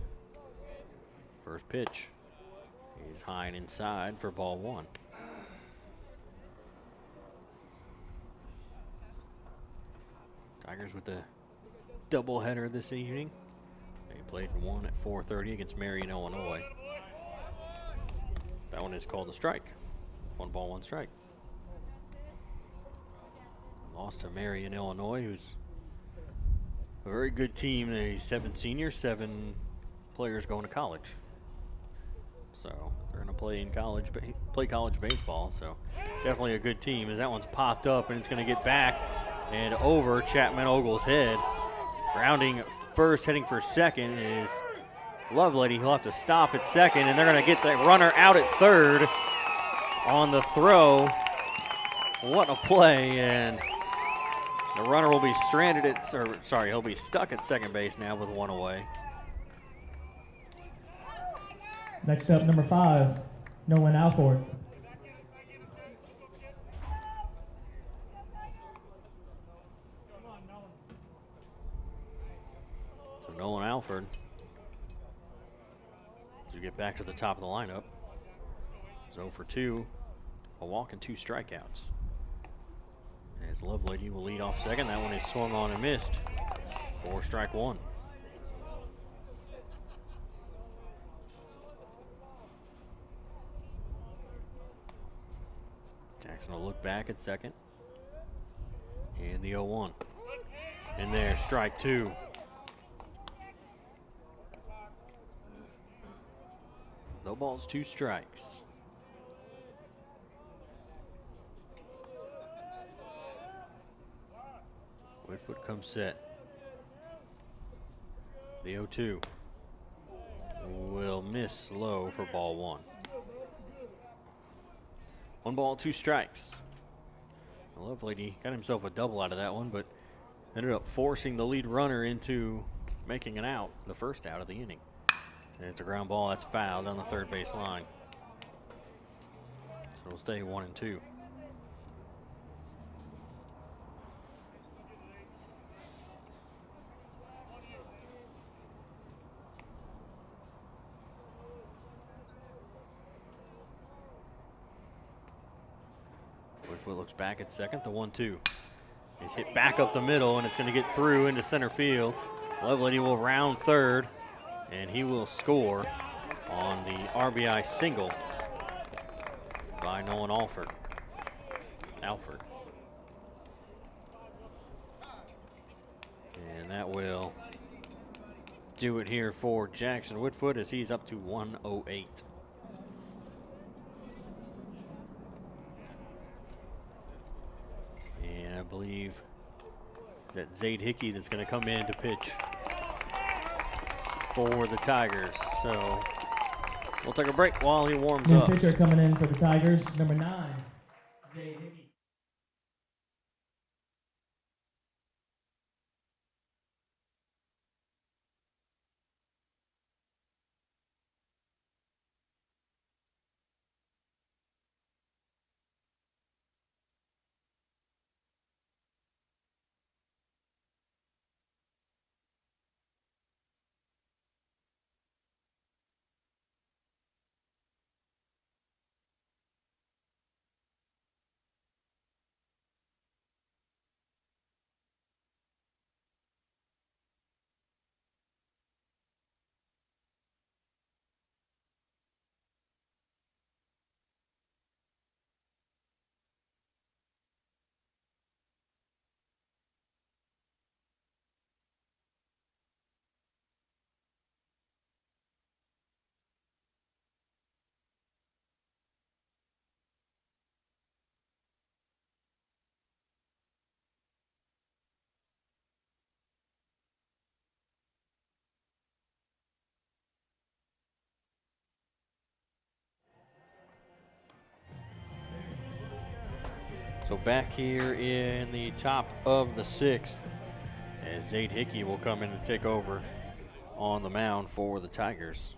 First pitch is high and inside for ball one. Tigers with the doubleheader this evening. They played one at 4:30 against Marion, Illinois. That one is called a strike. 1 ball, 1 strike. Lost to Marion, Illinois, who's a very good team. They're 7 seniors, 7 players going to college. So they're going to play in college, play college baseball. So definitely a good team. As that one's popped up and it's going to get back and over Chapman Ogle's head. Grounding first, heading for second is Lovelady. He'll have to stop at second, and they're going to get the runner out at third on the throw. What a play, and the runner will be stranded at, he'll be stuck at second base now with 1 away. Next up, number 5, Nolan Alford. So Nolan Alford, as we get back to the top of the lineup, is 0 for 2, a walk and 2 strikeouts. As Lovelady will lead off second. That one is swung on and missed for strike 1. Jackson will look back at second. And the 0-1. In there, strike 2. No balls, 2 strikes. Whitfoot comes set. The 0-2 will miss low for ball 1. 1 ball, 2 strikes. Lovelady got himself a double out of that one, but ended up forcing the lead runner into making an out, the first out of the inning. And it's a ground ball that's fouled on the third base line. So it'll stay 1-2. Whitfoot looks back at second. The 1-2 is hit back up the middle, and it's going to get through into center field. Lovelady will round third, and he will score on the RBI single by Nolan Alford. And that will do it here for Jackson Whitfoot as he's up to 108. I believe that Zaid Hickey that's going to come in to pitch for the Tigers. So we'll take a break while he warms New up. pitcher coming in for the Tigers, number 9, Zaid Hickey. So back here in the top of the 6th, as Zade Hickey will come in and take over on the mound for the Tigers.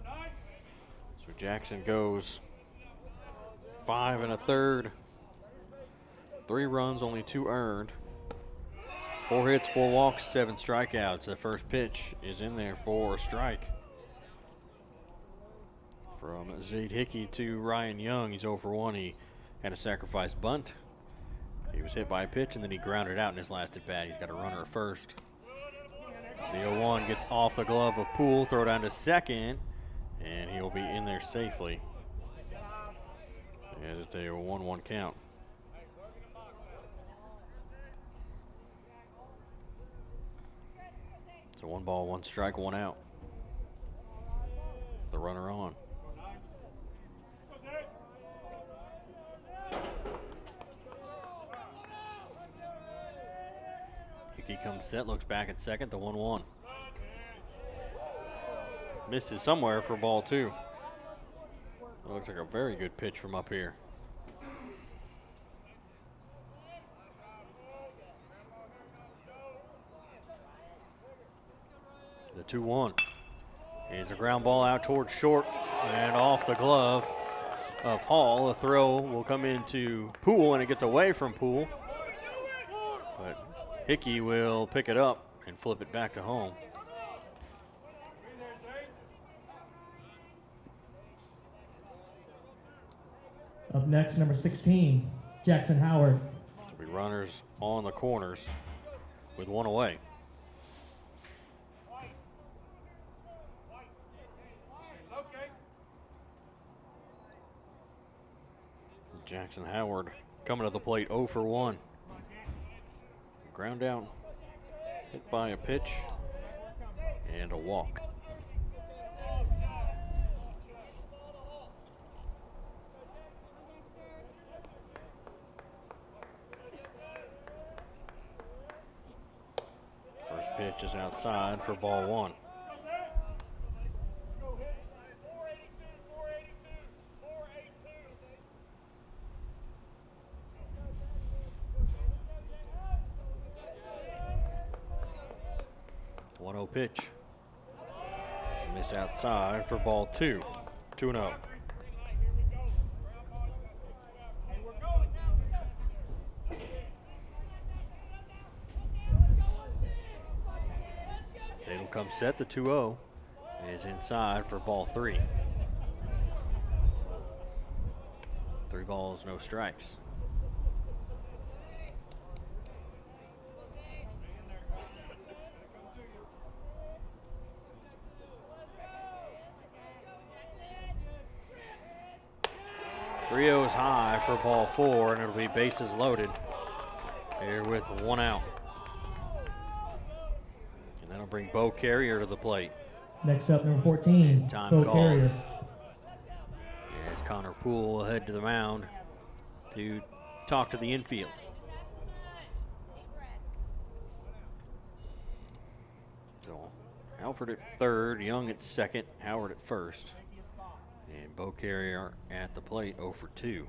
So Jackson goes 5 1/3, 3 runs, only 2 earned, 4 hits, 4 walks, 7 strikeouts. The first pitch is in there for a strike. From Zade Hickey to Ryan Young, he's 0 for 1. He had a sacrifice bunt. He was hit by a pitch, and then he grounded out in his last at bat. He's got a runner at first. The 0-1 gets off the glove of Poole, throw down to second, and he'll be in there safely. As it's a 1-1 count. So 1 ball, 1 strike, 1 out. The runner on. Hickey comes set, looks back at second, the 1-1. Misses somewhere for ball 2. It looks like a very good pitch from up here. The 2-1 is a ground ball out towards short and off the glove of Hall. The throw will come into Poole, and it gets away from Poole. But Hickey will pick it up and flip it back to home. Up next, number 16, Jackson Howard. There'll be runners on the corners with 1 away. Jackson Howard coming to the plate 0 for 1. Ground out, hit by a pitch, and a walk. First pitch is outside for ball 1. Pitch. Miss outside for ball 2. 2-0. Zade come set, the 2-0 is inside for ball 3. 3 balls, no strikes. Rio's high for ball 4, and it'll be bases loaded here with 1 out. And that'll bring Bo Carrier to the plate. Next up, number 14, Time Bo call. Carrier. As Connor Poole will head to the mound to talk to the infield. So Alford at third, Young at second, Howard at first. And Bo Carrier at the plate, 0 for 2.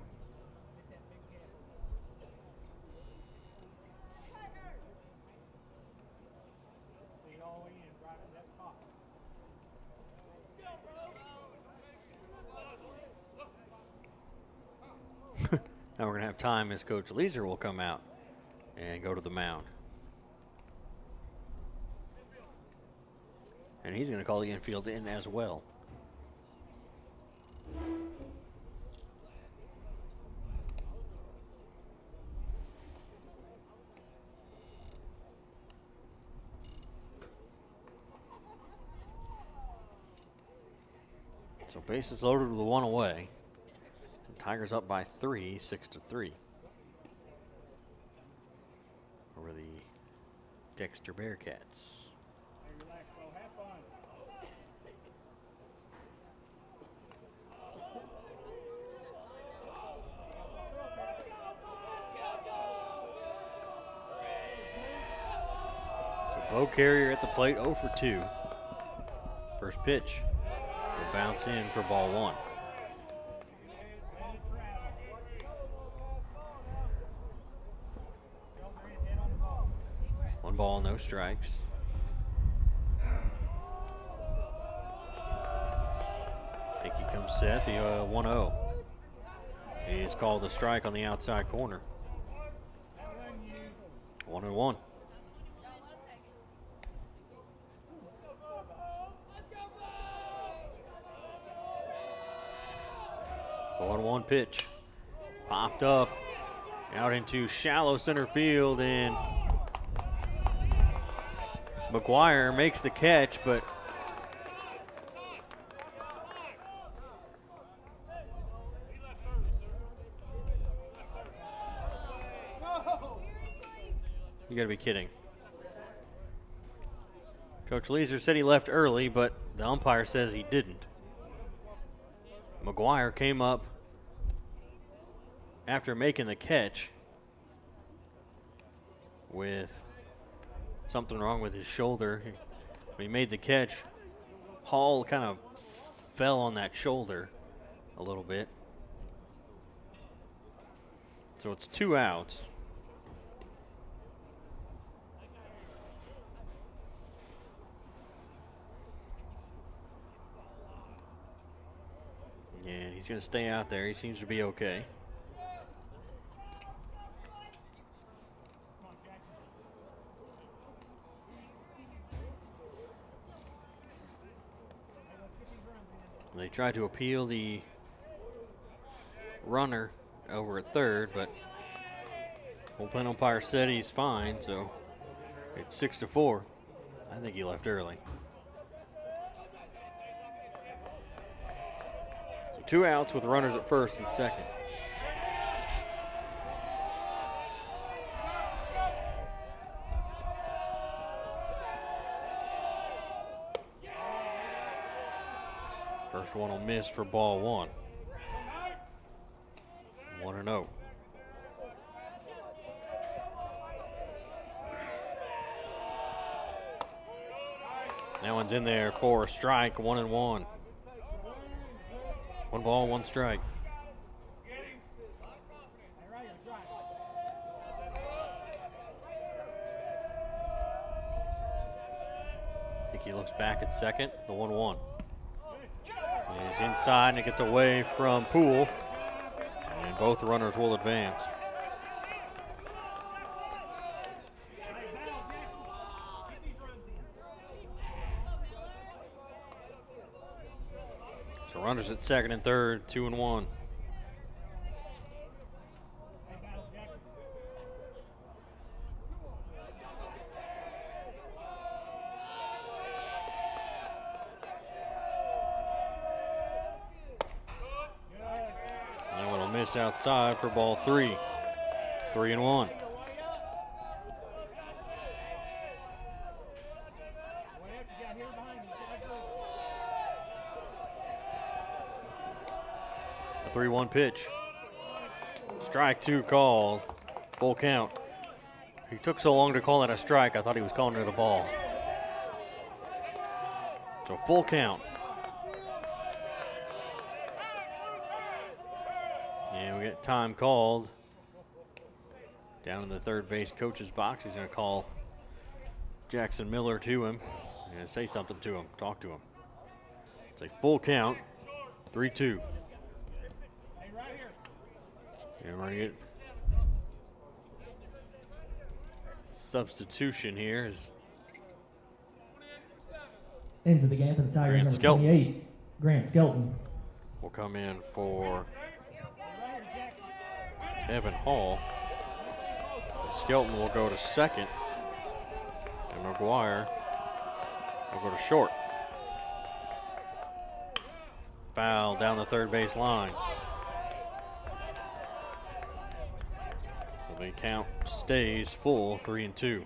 Now we're going to have time as Coach Leeser will come out and go to the mound. And he's going to call the infield in as well. So bases loaded with 1 away. And Tigers up by 3, 6-3. Over the Dexter Bearcats. So Bo Carrier at the plate, 0 for 2. First pitch will bounce in for ball 1. 1 ball, no strikes. Hickey comes set, the 1-0. He's called a strike on the outside corner. 1-1. The 1-1 pitch. Popped up out into shallow center field, and McGuire makes the catch, but you gotta be kidding. Coach Leeser said he left early, but the umpire says he didn't. McGuire came up after making the catch with something wrong with his shoulder. When he made the catch, Hall kind of fell on that shoulder a little bit. So it's 2 outs. And he's going to stay out there. He seems to be okay. They tried to appeal the runner over at third, but bullpen umpire said he's fine, so it's 6-4. I think he left early. So 2 outs with runners at first and second. First one will miss for ball 1. 1-0. That one's in there for a strike, 1-1. 1 ball, 1 strike. Hickey looks back at second, the 1-1. He's inside and it gets away from Poole, and both runners will advance. So runners at second and third, 2-1. Outside for ball 3. 3-1. A 3-1 pitch. Strike 2 called. Full count. He took so long to call that a strike, I thought he was calling it a ball. So full count. And we get time called down in the third base coach's box. He's going to call Jackson Miller to him and say something to him, talk to him. It's a full count, 3-2. And we're going to get substitution here. Into the game for the Tigers, Grant number Skelton 28, Grant Skelton. will come in for Evan Hall. Skelton will go to second, and McGuire will go to short. Foul down the third base line. So the count stays full, 3-2.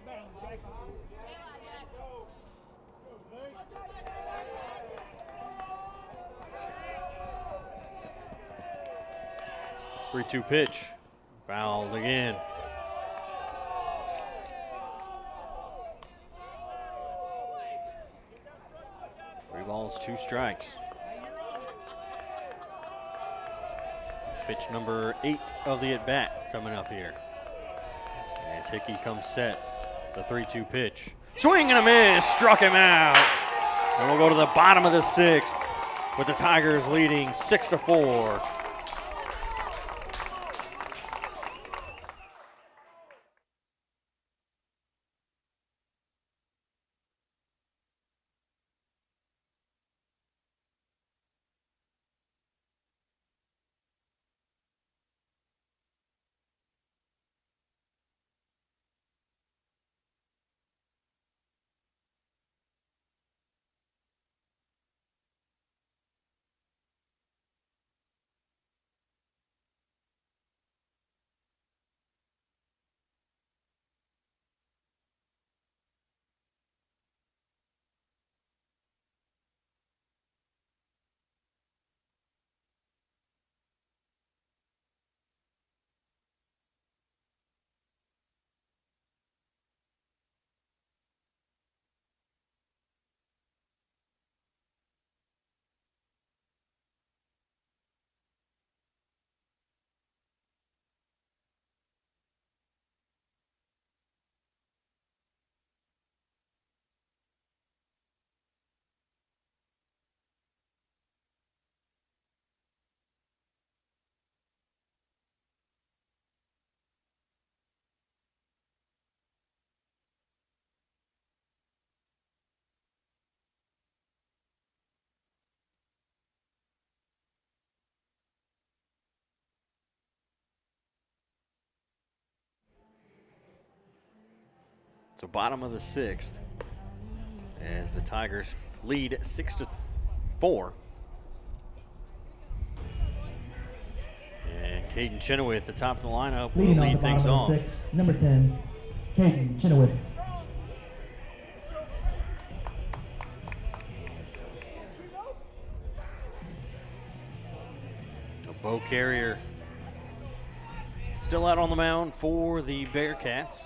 Three-two pitch. Fouled again. Three balls, 2 strikes. Pitch number 8 of the at-bat coming up here. As Hickey comes set. The 3-2 pitch. Swing and a miss. Struck him out. And we'll go to the bottom of the 6th with the Tigers leading 6-4. So bottom of the 6th as the Tigers lead 6-4. And Caden Chenoweth, the top of the lineup, will Leading on the lead things bottom off. of the 6th, number 10, Caden Chenoweth. Bo Carrier still out on the mound for the Bearcats.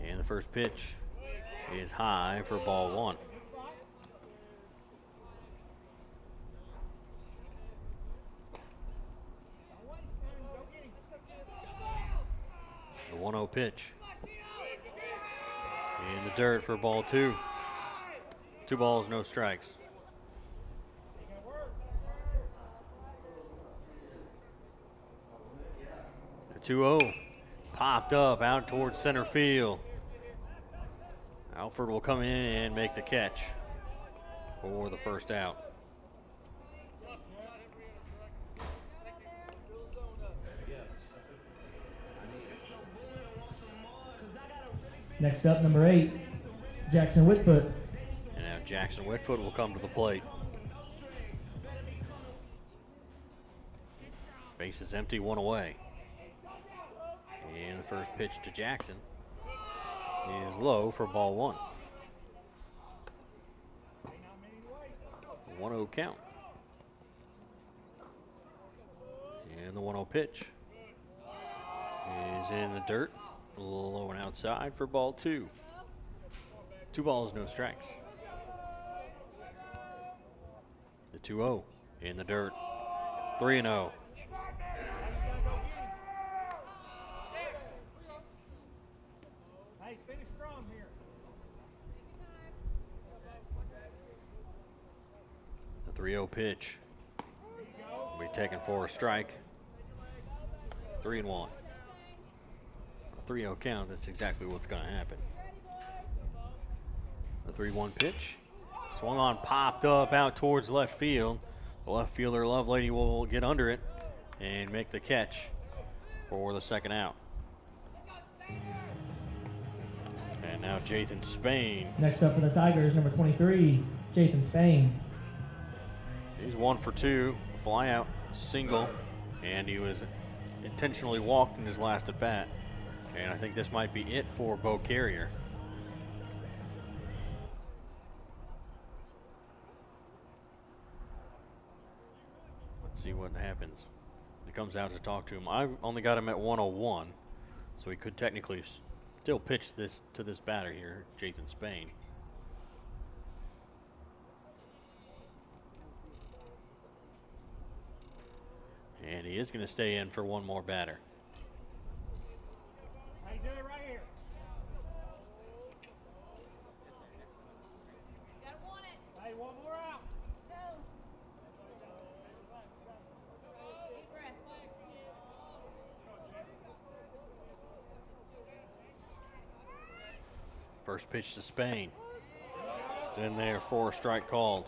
And the first pitch is high for ball 1. The 1-0 pitch. In the dirt for ball 2. 2 balls, no strikes. The 2-0 popped up out towards center field. Alford will come in and make the catch for the first out. Next up, number 8, Jackson Whitfoot. And now Jackson Whitfoot will come to the plate. Base is empty, 1 away. And the first pitch to Jackson is low for ball 1. 1-0 count. And the 1-0 pitch is in the dirt, a little low and outside for ball 2. 2 balls, no strikes. The 2-0 in the dirt, 3-0. Hey, finish strong here. The 3-0 pitch will be taken for a strike. 3-1. A 3-0 count, that's exactly what's going to happen. The 3-1 pitch. Swung on, popped up out towards left field. The left fielder, Lovelady, will get under it and make the catch for the second out. And now Jathan Spain. Next up for the Tigers, number 23, Jathan Spain. He's 1 for 2, fly out, single, and he was intentionally walked in his last at bat. And I think this might be it for Bo Carrier. Let's see what happens. He comes out to talk to him. I only got him at 101, so he could technically still pitch this to this batter here, Jathan Spain. And he is going to stay in for one more batter. First pitch to Spain. It's in there for a strike called.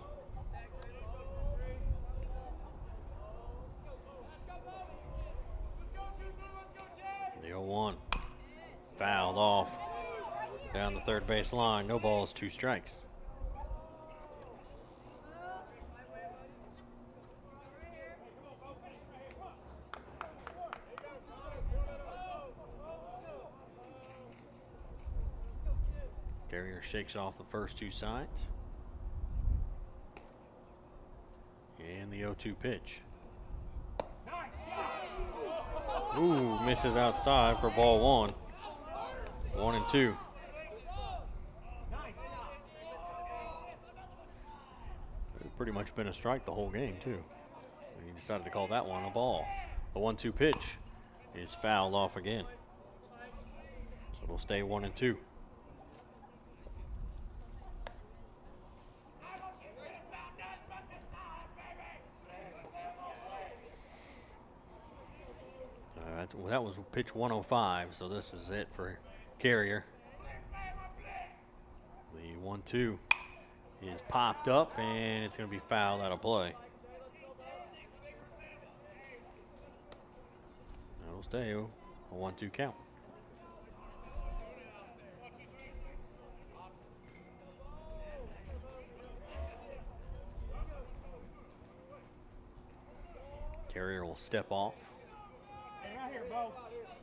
The 0-1. Fouled off down the third base line. No balls, 2 strikes. Carrier shakes off the first 2 sides. And the 0-2 pitch. Ooh, misses outside for ball 1. 1-2. It's pretty much been a strike the whole game, too. He decided to call that one a ball. The 1-2 pitch is fouled off again. So it'll stay 1-2. Well, that was pitch 105, so this is it for Carrier. The 1-2 is popped up, and it's going to be fouled out of play. That'll stay a 1-2 count. Carrier will step off. Right here, Bo.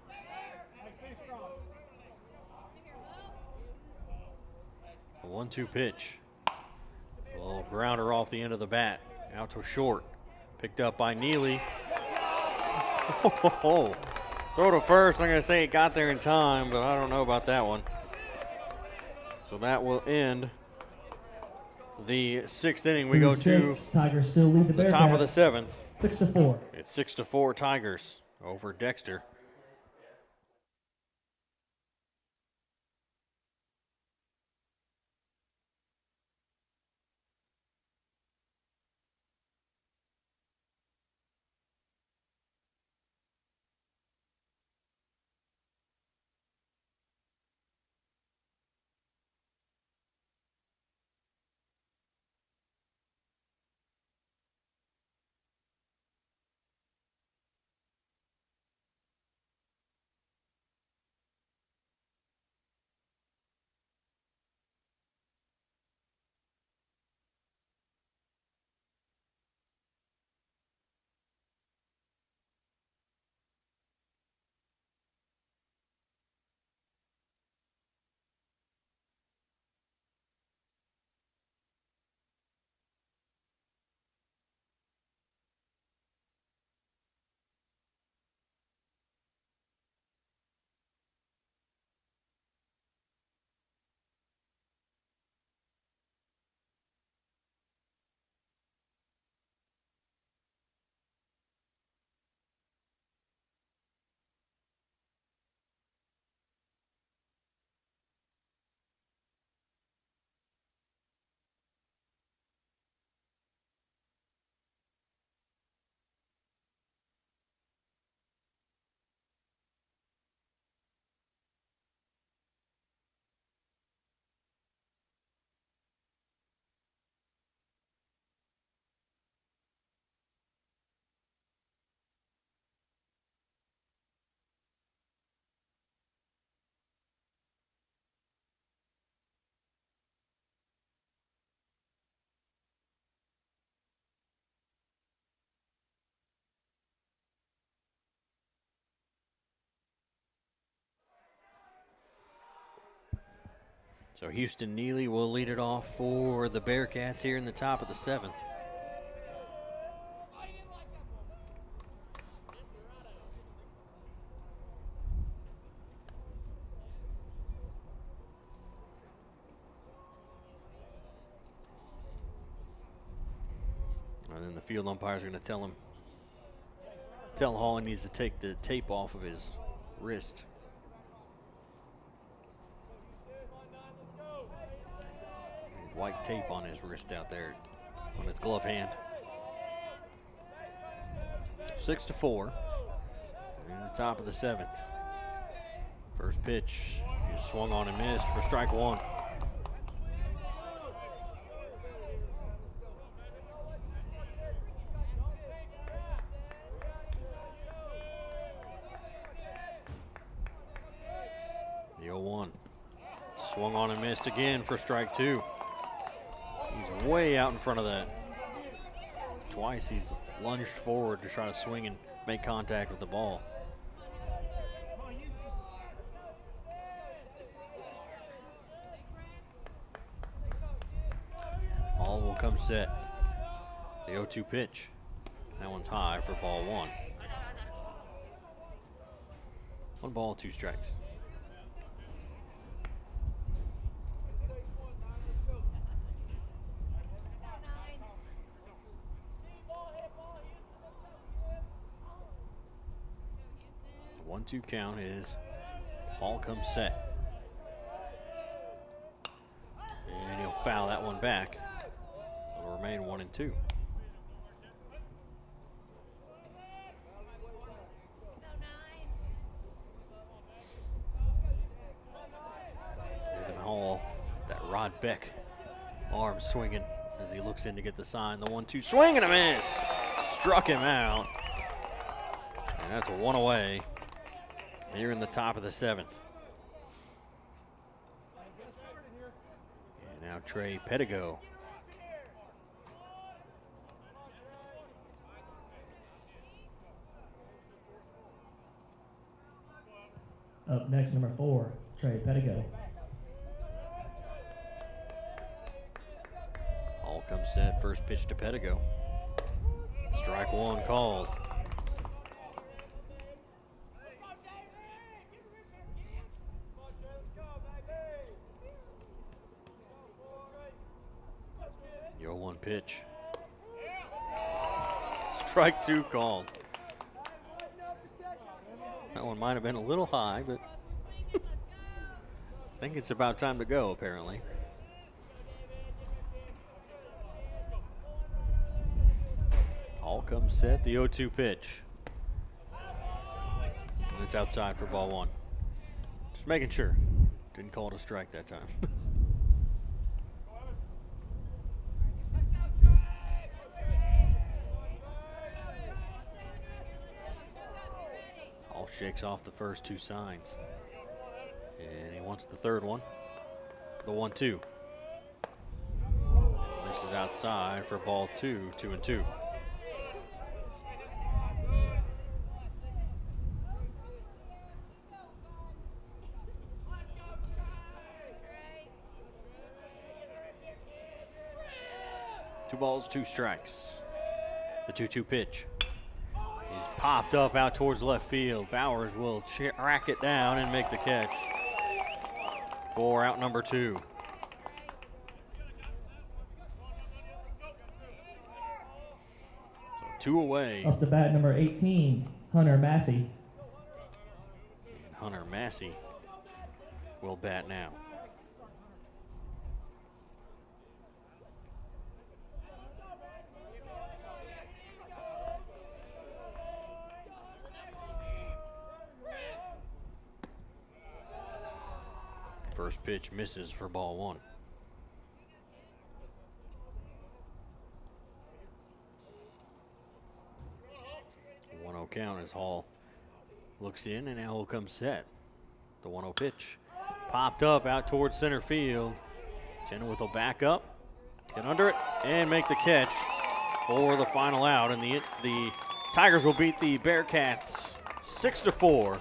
Hey, finish strong. The 1-2 pitch. A little grounder off the end of the bat. Out to short. Picked up by Neely. Oh, throw to first. I'm going to say it got there in time, but I don't know about that one. So that will end the 6th inning. We go to Tigers still lead the top of the Bearcats 7th. 6-4. It's 6-4 Tigers over Dexter. So Houston Neely will lead it off for the Bearcats here in the top of the 7th. And then the field umpires are going to tell Hall he needs to take the tape off of his wrist. White tape on his wrist out there, on his glove hand. 6-4 in the top of the 7th. First pitch He swung on and missed for strike one. The 0-1. Swung on and missed again for strike two. He's way out in front of that. Twice he's lunged forward to try to swing and make contact with the ball. Ball will come set. The 0-2 pitch. That one's high for ball one. 1 ball, 2 strikes. The 1-2 count is ball comes set. And he'll foul that one back. It'll remain 1-2. Hall, that Rod Beck arm swinging as he looks in to get the sign. The 1-2 swing and a miss. Struck him out. And that's a 1 away here in the top of the 7th. And now Trey Pedigo. Up next, number 4, Trey Pedigo. All comes set, first pitch to Pedigo. Strike one called. The 0-1 pitch. Strike two called. That one might have been a little high, but I think it's about time to go, apparently. All comes set, the 0-2 pitch. And it's outside for ball one. Just making sure. Didn't call it a strike that time. All shakes off the first 2 signs. And he wants the third one. The 1-2. This is outside for ball 2, 2-2. Two balls, 2 strikes. The 2-2 pitch. He's popped up out towards left field. Bowers will track it down and make the catch for out number 2. So 2 away. Off the bat, number 18, Hunter Massey. And Hunter Massey will bat now. First pitch misses for ball 1. The 1-0 count as Hall looks in, and now will come set. The 1-0 pitch popped up out towards center field. Chenoweth will back up, get under it, and make the catch for the final out. And the Tigers will beat the Bearcats 6-4.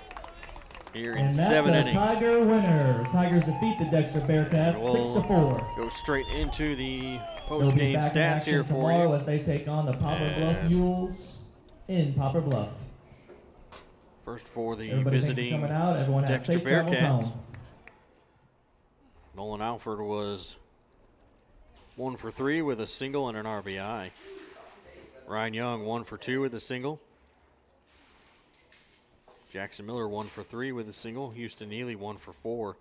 Here in 7 innings. And that's a Tiger winner. Tigers defeat the Dexter Bearcats 6-4. Go straight into the post-game stats here for you. As they take on the Poplar Bluff Mules in Poplar Bluff. First for the Everybody visiting Dexter Bearcats. Nolan Alford was 1 for 3 with a single and an RBI. Ryan Young 1 for 2 with a single. Jackson Miller 1 for 3 with a single. Houston Neely 1 for 4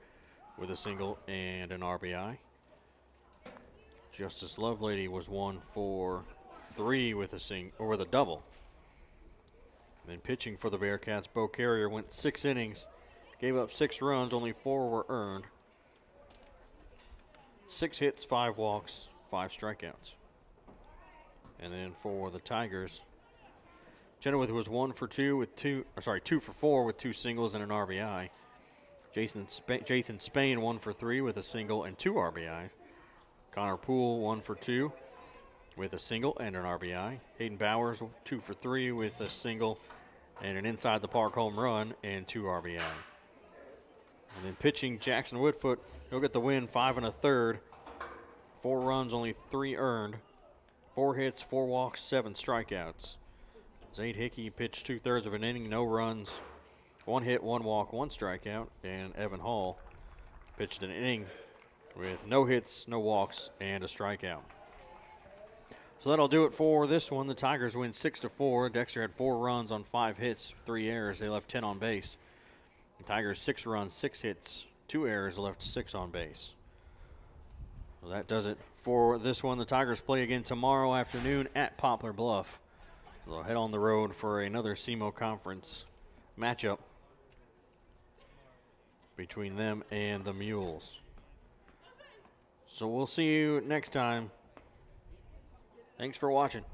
with a single and an RBI. Justice Lovelady was 1 for 3 with a double. Then pitching for the Bearcats, Bo Carrier went 6 innings, Gave up 6 runs, only 4 were earned. 6 hits, 5 walks, 5 strikeouts. And then for the Tigers, Chenoweth was 2 for 4 with 2 singles and an RBI. Jathan Spain 1 for 3 with a single and 2 RBI. Connor Poole 1 for 2 with a single and an RBI. Hayden Bowers 2 for 3 with a single and an inside the park home run and 2 RBI. And then pitching Jackson Woodfoot, he'll get the win, 5 1/3. 4 runs, only 3 earned. 4 hits, 4 walks, 7 strikeouts. Zade Hickey pitched 2/3 of an inning, no runs, 1 hit, 1 walk, 1 strikeout. And Evan Hall pitched an inning with no hits, no walks, and a strikeout. So that'll do it for this one. The Tigers win 6-4. Dexter had 4 runs on 5 hits, 3 errors. They left 10 on base. The Tigers 6 runs, 6 hits, 2 errors, left 6 on base. Well, that does it for this one. The Tigers play again tomorrow afternoon at Poplar Bluff. They'll head on the road for another SEMO Conference matchup between them and the Mules. So we'll see you next time. Thanks for watching.